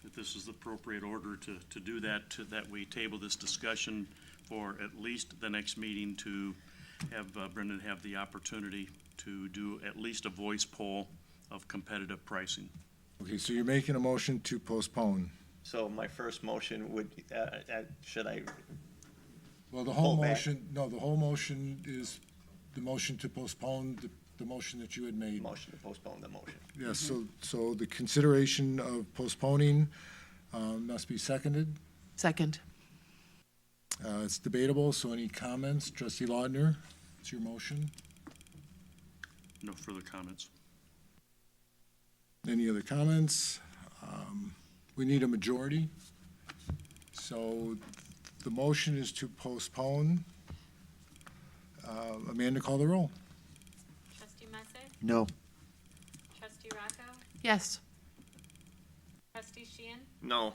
Speaker 5: that this is the appropriate order to do that, that we table this discussion for at least the next meeting, to have Brendan have the opportunity to do at least a voice poll of competitive pricing.
Speaker 10: okay, so you're making a motion to postpone.
Speaker 12: So my first motion would, should I?
Speaker 10: Well, the whole
Speaker 12: Pull back.
Speaker 10: motion, no, the whole motion is the motion to postpone the motion that you had made.
Speaker 12: Motion to postpone the motion.
Speaker 10: Yes, so the consideration of postponing must be seconded.
Speaker 4: Second.
Speaker 10: It's debatable, so any comments? Trustee Lautner, it's your motion.
Speaker 5: No further comments.
Speaker 10: Any other comments? We need a majority. So the motion is to postpone. Amanda, call the roll.
Speaker 2: Trustee Messick?
Speaker 3: No.
Speaker 2: Trustee Rocco?
Speaker 4: Yes.
Speaker 2: Trustee Sheehan?
Speaker 12: No.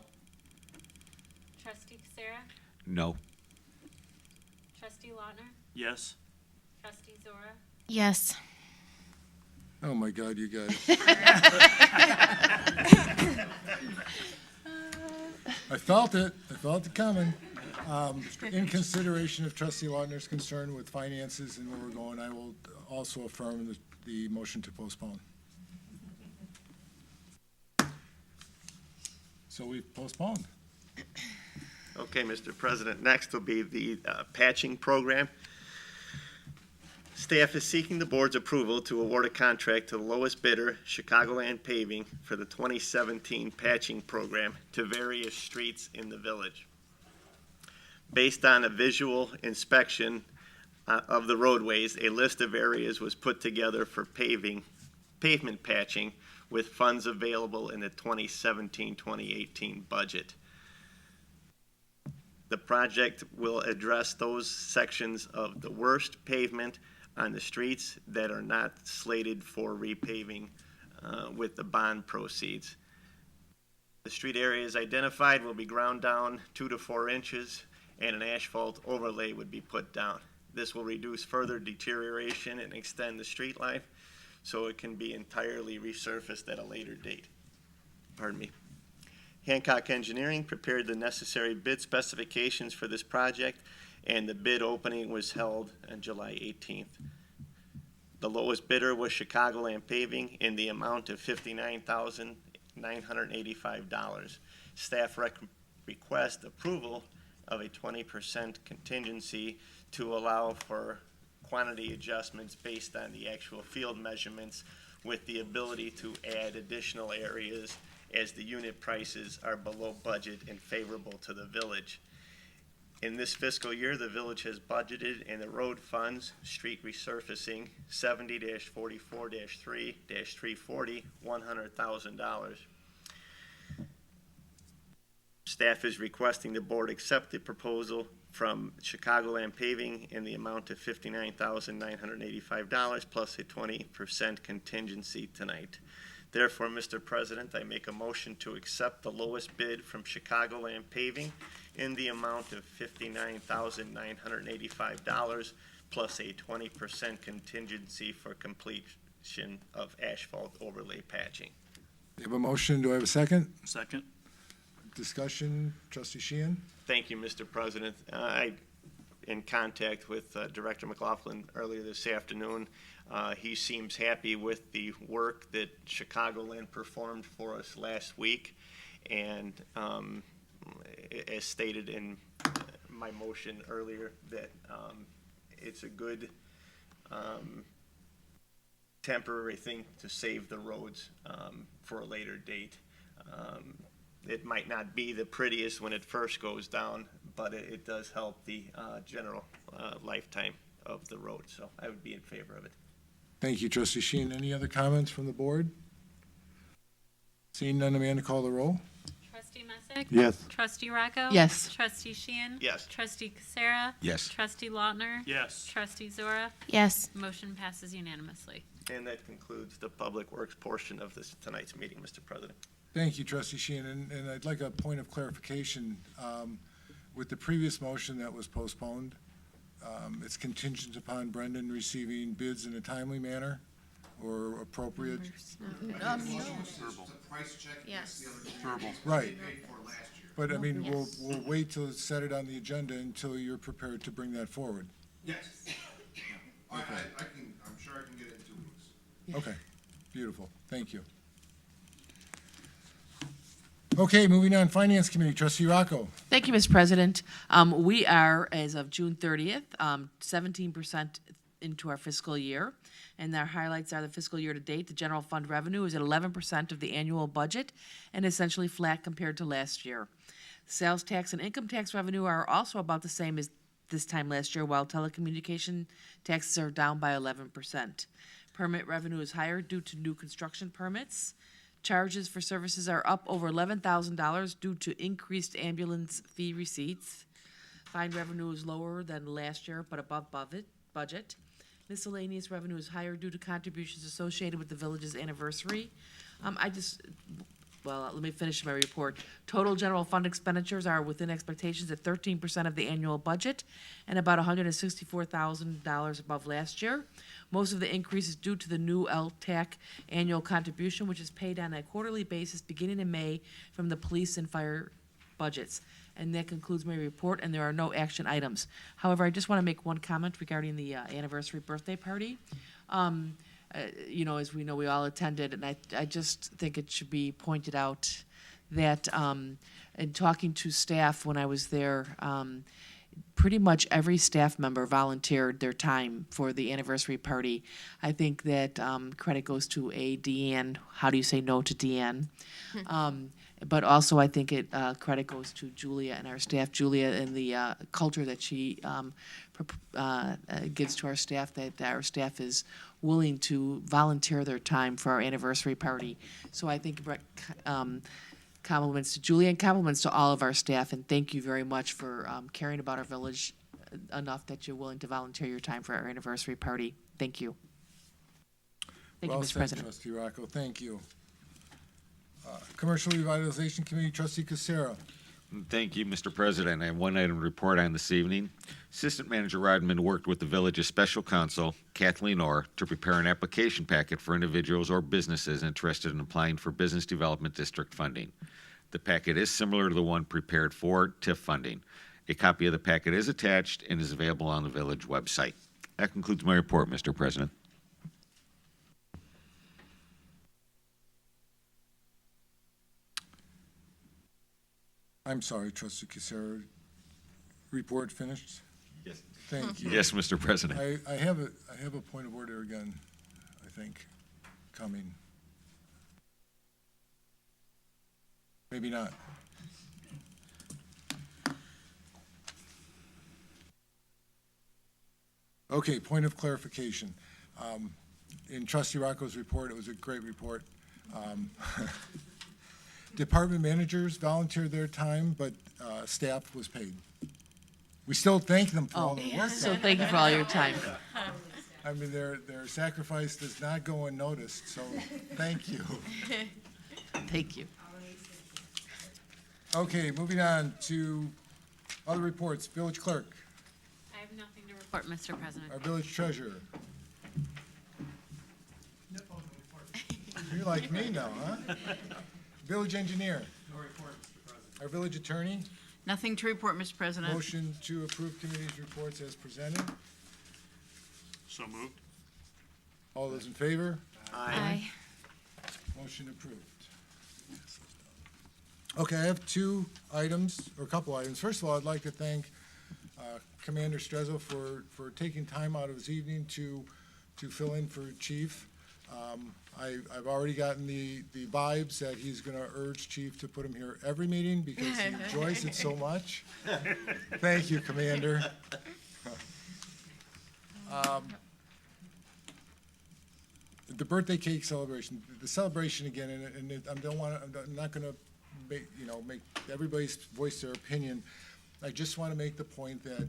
Speaker 2: Trustee Sarah?
Speaker 14: No.
Speaker 2: Trustee Lautner?
Speaker 5: Yes?
Speaker 2: Trustee Zora?
Speaker 13: Yes.
Speaker 10: Oh, my God, you guys. I felt it coming. In consideration of Trustee Lautner's concern with finances and where we're going, I will also affirm the motion to postpone. So we've postponed.
Speaker 12: Okay, Mr. President, next will be the patching program. Staff is seeking the board's approval to award a contract to the lowest bidder, Chicagoland Paving, for the 2017 patching program to various streets in the village. Based on a visual inspection of the roadways, a list of areas was put together for pavement patching with funds available in the 2017-2018 budget. The project will address those sections of the worst pavement on the streets that are not slated for repaving with the bond proceeds. The street areas identified will be ground down 2 to 4 inches, and an asphalt overlay would be put down. This will reduce further deterioration and extend the street life, so it can be entirely resurfaced at a later date. Pardon me. Hancock Engineering prepared the necessary bid specifications for this project, and the bid opening was held on July 18th. The lowest bidder was Chicagoland Paving in the amount of $59,985. Staff request approval of a 20% contingency to allow for quantity adjustments based on the actual field measurements, with the ability to add additional areas as the unit prices are below budget and favorable to the village. In this fiscal year, the village has budgeted in the road funds, street resurfacing, 70-44-3-340, $100,000. Staff is requesting the board accept the proposal from Chicagoland Paving in the amount of $59,985 plus a 20% contingency tonight. Therefore, Mr. President, I make a motion to accept the lowest bid from Chicagoland Paving in the amount of $59,985 plus a 20% contingency for completion of asphalt overlay patching.
Speaker 10: You have a motion, do I have a second?
Speaker 5: Second?
Speaker 10: Discussion, trustee Sheehan?
Speaker 12: Thank you, Mr. President. I, in contact with Director McLaughlin earlier this afternoon. He seems happy with the work that Chicagoland performed for us last week. And as stated in my motion earlier, that it's a good temporary thing to save the roads for a later date. It might not be the prettiest when it first goes down, but it does help the general lifetime of the road. So I would be in favor of it.
Speaker 10: Thank you, trustee Sheehan. Any other comments from the board? Seeing none, Amanda, call the roll.
Speaker 2: Trustee Messick?
Speaker 3: Yes.
Speaker 2: Trustee Rocco?
Speaker 4: Yes.
Speaker 2: Trustee Sheehan?
Speaker 12: Yes.
Speaker 2: Trustee Casera?
Speaker 14: Yes.
Speaker 2: Trustee Lautner?
Speaker 5: Yes.
Speaker 2: Trustee Zora?
Speaker 13: Yes.
Speaker 2: Motion passes unanimously.
Speaker 12: And that concludes the public works portion of tonight's meeting, Mr. President.
Speaker 10: Thank you, trustee Sheehan. And I'd like a point of clarification. With the previous motion that was postponed, it's contingent upon Brendan receiving bids in a timely manner or appropriate?
Speaker 13: No.
Speaker 1: Price check
Speaker 13: Yes.
Speaker 1: the other
Speaker 5: Verbal.
Speaker 10: Right.
Speaker 1: paid for last year.
Speaker 10: But I mean,
Speaker 13: Yes.
Speaker 10: we'll wait till set it on the agenda until you're prepared to bring that forward.
Speaker 1: Yes. I can, I'm sure I can get it in 2 weeks.
Speaker 10: Okay, beautiful. Thank you. Okay, moving on, Finance Committee, trustee Rocco.
Speaker 4: Thank you, Mr. President. We are, as of June 30th, 17% into our fiscal year. And our highlights are the fiscal year to date. The general fund revenue is at 11% of the annual budget and essentially flat compared to last year. Sales tax and income tax revenue are also about the same as this time last year, while telecommunication taxes are down by 11%. Permit revenue is higher due to new construction permits. Charges for services are up over $11,000 due to increased ambulance fee receipts. Fine revenue is lower than last year, but above budget. Miscellaneous revenue is higher due to contributions associated with the village's anniversary. Let me finish my report. Total general fund expenditures are within expectations at 13% of the annual budget and about $164,000 above last year. Most of the increase is due to the new LTAC annual contribution, which is paid on a quarterly basis beginning in May from the police and fire budgets. And that concludes my report, and there are no action items. However, I just want to make one comment regarding the anniversary birthday party. As we know, we all attended, and I just think it should be pointed out that in talking to staff when I was there, pretty much every staff member volunteered their time for the anniversary party. I think that credit goes to Deanne. How do you say no to Deanne? But also, I think credit goes to Julia and our staff, Julia, and the culture that she gives to our staff, that our staff is willing to volunteer their time for our anniversary party. So I think compliments to Julia and compliments to all of our staff, and thank you very much for caring about our village enough that you're willing to volunteer your time for our anniversary party. Thank you. Thank you, Mr. President.
Speaker 10: Trustee Rocco, thank you. Commercial Revitalization Committee, trustee Casera.
Speaker 14: Thank you, Mr. President. I have one item to report on this evening. Assistant Manager Rodman worked with the village's special counsel, Kathleen Orr, to prepare an application packet for individuals or businesses interested in applying for Business Development District funding. The packet is similar to the one prepared for TIF funding. A copy of the packet is attached and is available on the village website. That concludes my report, Mr. President.
Speaker 10: I'm sorry, trustee Casera. report finished?
Speaker 14: Yes.
Speaker 10: Thank you.
Speaker 14: Yes, Mr. President.
Speaker 10: I have a point of order again, I think, coming. Maybe not. Okay, point of clarification. In Trustee Rocco's report, it was a great report. Department managers volunteered their time, but staff was paid. We still thank them for all their work.
Speaker 4: So thank you for all your time.
Speaker 10: I mean, their sacrifice does not go unnoticed, so thank you.
Speaker 4: Thank you.
Speaker 10: Okay, moving on to other reports. Village clerk,
Speaker 2: I have nothing to report, Mr. President.
Speaker 10: our village treasurer. You're like me now, huh? Village engineer.
Speaker 7: No report, Mr. President.
Speaker 10: Our village attorney.
Speaker 11: Nothing to report, Mr. President.
Speaker 10: Motion to approve committee's reports as presented.
Speaker 5: So moved.
Speaker 10: All those in favor?
Speaker 13: Aye.
Speaker 10: Motion approved. Okay, I have two items, or a couple items. First of all, I'd like to thank Commander Strezzo for taking time out of his evening to fill in for Chief. I've already gotten the vibes that he's going to urge Chief to put him here every meeting because he enjoys it so much. Thank you, Commander. The birthday cake celebration, the celebration again, and I'm not going to make everybody's voice their opinion. I just want to make the point that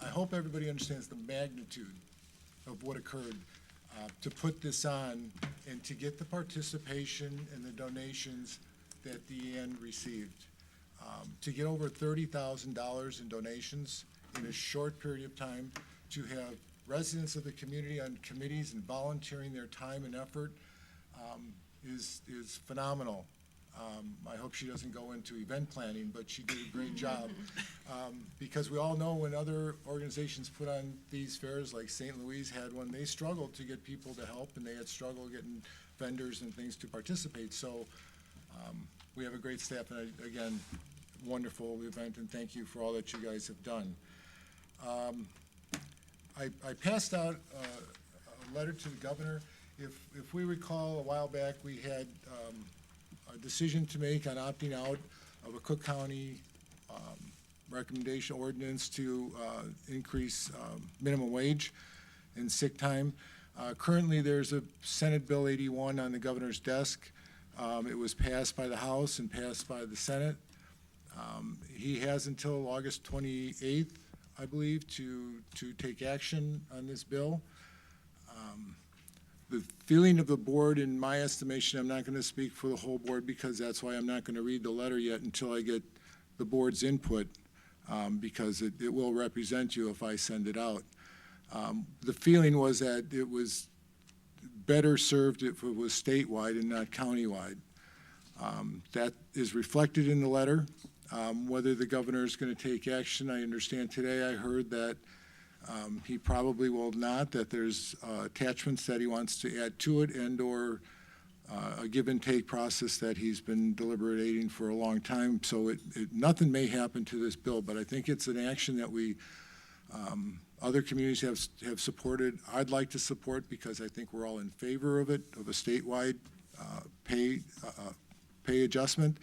Speaker 10: I hope everybody understands the magnitude of what occurred to put this on and to get the participation and the donations that Deanne received. To get over $30,000 in donations in a short period of time, to have residents of the community on committees and volunteering their time and effort is phenomenal. I hope she doesn't go into event planning, but she did a great job. Because we all know when other organizations put on these fairs, like St. Louis had one, they struggled to get people to help, and they had struggled getting vendors and things to participate. So we have a great staff, and again, wonderful event, and thank you for all that you guys have done. I passed out a letter to the governor. If we recall, a while back, we had a decision to make on opting out of a Cook County recommendation ordinance to increase minimum wage and sick time. Currently, there's a Senate Bill 81 on the governor's desk. It was passed by the House and passed by the Senate. He has until August 28th, I believe, to take action on this bill. The feeling of the board, in my estimation, I'm not going to speak for the whole board because that's why I'm not going to read the letter yet until I get the board's input, because it will represent you if I send it out. The feeling was that it was better served if it was statewide and not countywide. That is reflected in the letter. Whether the governor is going to take action, I understand today I heard that he probably will not, that there's attachments that he wants to add to it and/or a give and take process that he's been deliberating for a long time. So nothing may happen to this bill, but I think it's an action that we, other communities have supported. I'd like to support because I think we're all in favor of it, of a statewide pay adjustment.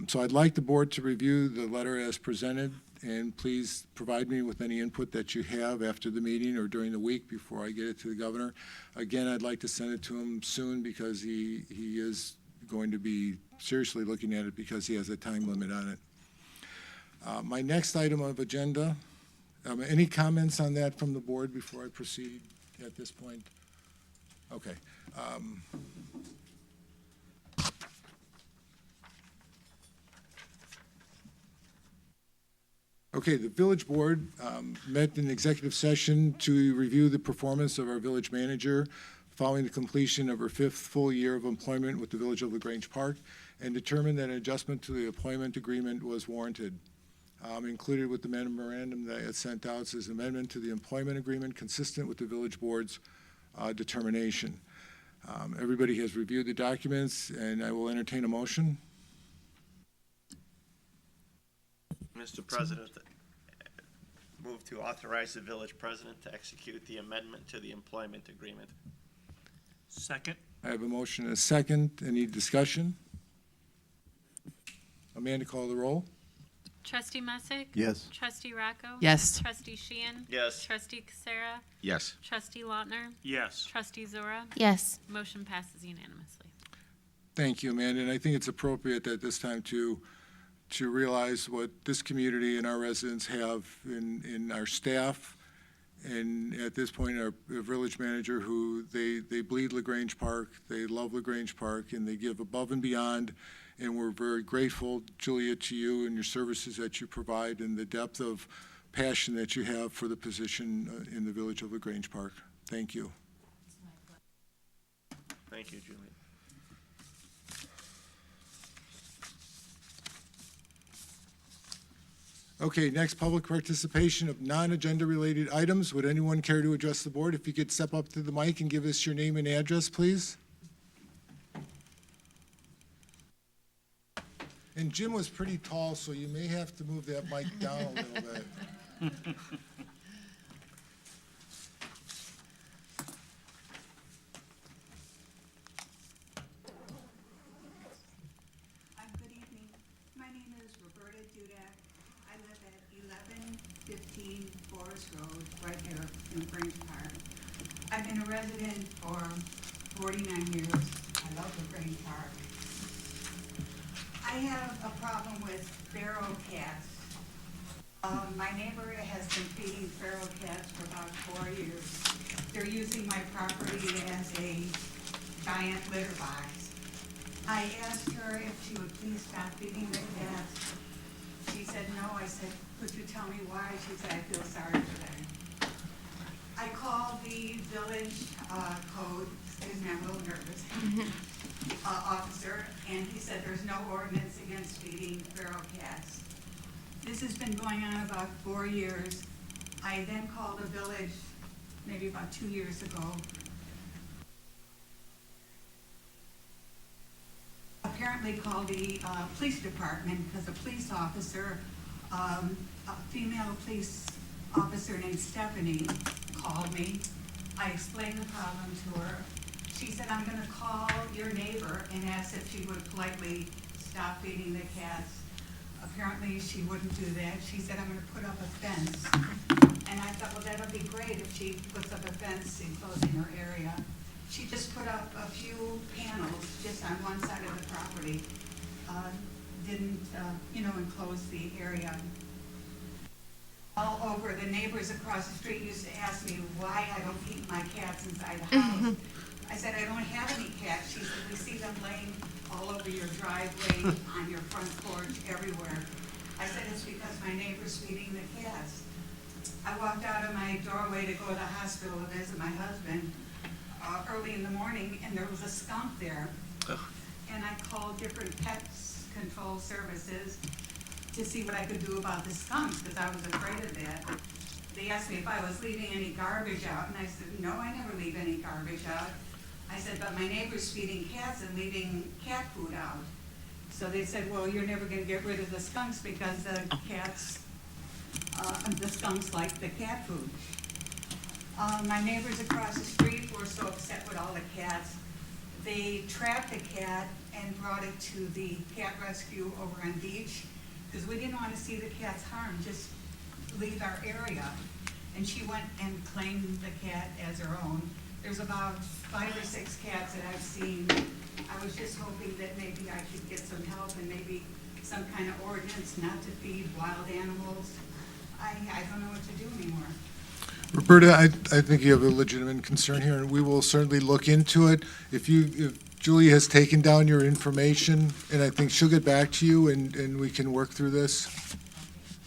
Speaker 10: So I'd like the board to review the letter as presented, and please provide me with any input that you have after the meeting or during the week before I get it to the governor. Again, I'd like to send it to him soon because he is going to be seriously looking at it because he has a time limit on it. My next item of agenda, any comments on that from the board before I proceed at this point? Okay. Okay, the village board met in executive session to review the performance of our village manager following the completion of her 5th full year of employment with the village of LaGrange Park, and determined that an adjustment to the employment agreement was warranted. Included with the memorandum that I had sent out is an amendment to the employment agreement consistent with the village board's determination. Everybody has reviewed the documents, and I will entertain a motion.
Speaker 12: Mr. President, move to authorize the village president to execute the amendment to the employment agreement.
Speaker 5: Second?
Speaker 10: I have a motion and a second. Any discussion? Amanda, call the roll.
Speaker 2: Trustee Messick?
Speaker 3: Yes.
Speaker 2: Trustee Rocco?
Speaker 4: Yes.
Speaker 2: Trustee Sheehan?
Speaker 12: Yes.
Speaker 2: Trustee Casera?
Speaker 14: Yes.
Speaker 2: Trustee Lautner?
Speaker 5: Yes.
Speaker 2: Trustee Zora?
Speaker 13: Yes.
Speaker 2: Motion passes unanimously.
Speaker 10: Thank you, Amanda, and I think it's appropriate at this time to realize what this community and our residents have in our staff, and at this point, our village manager, who they bleed LaGrange Park, they love LaGrange Park, and they give above and beyond, and we're very grateful, Julia, to you and your services that you provide and the depth of passion that you have for the position in the village of LaGrange Park. Thank you.
Speaker 12: Thank you, Julia.
Speaker 10: Okay, next, public participation of non-agenda related items. Would anyone care to address the board? If you could step up to the mic and give us your name and address, please. And Jim was pretty tall, so you may have to move that mic down a little bit.
Speaker 15: Good evening. My name is Roberta Dudak. I live at 1115 Forest Road, right here in Grange Park. I've been a resident for 49 years. I love the Grange Park. I have a problem with feral cats. My neighbor has been feeding feral cats for about 4 years. They're using my property as a giant litter box. I asked her if she would please stop feeding the cats. She said no. I said, could you tell me why? She said, I feel sorry for them. I called the village code, excuse me, I'm a little nervous, officer, and he said there's no ordinance against feeding feral cats. This has been going on about 4 years. I then called the village maybe about 2 years ago. Apparently called the police department because a police officer, a female police officer named Stephanie, called me. I explained the problem to her. She said, I'm gonna call your neighbor and ask if she would politely stop feeding the cats. Apparently she wouldn't do that. She said, I'm gonna put up a fence. And I thought, well, that'll be great if she puts up a fence enclosing her area. She just put up a few panels just on one side of the property. Didn't, enclose the area. All over, the neighbors across the street used to ask me why I don't keep my cats inside the house. I said, I don't have any cats. She said, we see them laying all over your driveway, on your front porch, everywhere. I said, it's because my neighbor's feeding the cats. I walked out of my doorway to go to the hospital to visit my husband early in the morning, and there was a skunk there. And I called different pest control services to see what I could do about the skunks, because I was afraid of that. They asked me if I was leaving any garbage out, and I said, no, I never leave any garbage out. I said, but my neighbor's feeding cats and leaving cat food out. So they said, well, you're never gonna get rid of the skunks because the cats, the skunks like the cat food. My neighbors across the street were so upset with all the cats. They trapped the cat and brought it to the cat rescue over on Beach, because we didn't want to see the cats harmed, just leave our area. And she went and claimed the cat as her own. There's about 5 or 6 cats that I've seen. I was just hoping that maybe I could get some help and maybe some kind of ordinance not to feed wild animals. I don't know what to do anymore.
Speaker 10: Roberta, I think you have a legitimate concern here, and we will certainly look into it. If Julie has taken down your information, and I think she'll get back to you, and we can work through this.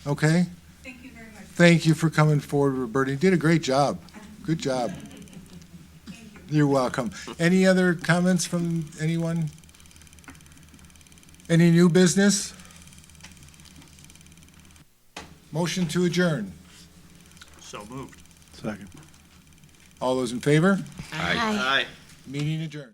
Speaker 10: Okay?
Speaker 15: Thank you very much.
Speaker 10: Thank you for coming forward, Roberta. You did a great job. Good job. You're welcome. Any other comments from anyone? Any new business? Motion to adjourn.
Speaker 5: So moved.
Speaker 3: Second.
Speaker 10: All those in favor?
Speaker 14: Aye.
Speaker 12: Aye.
Speaker 10: Meeting adjourned.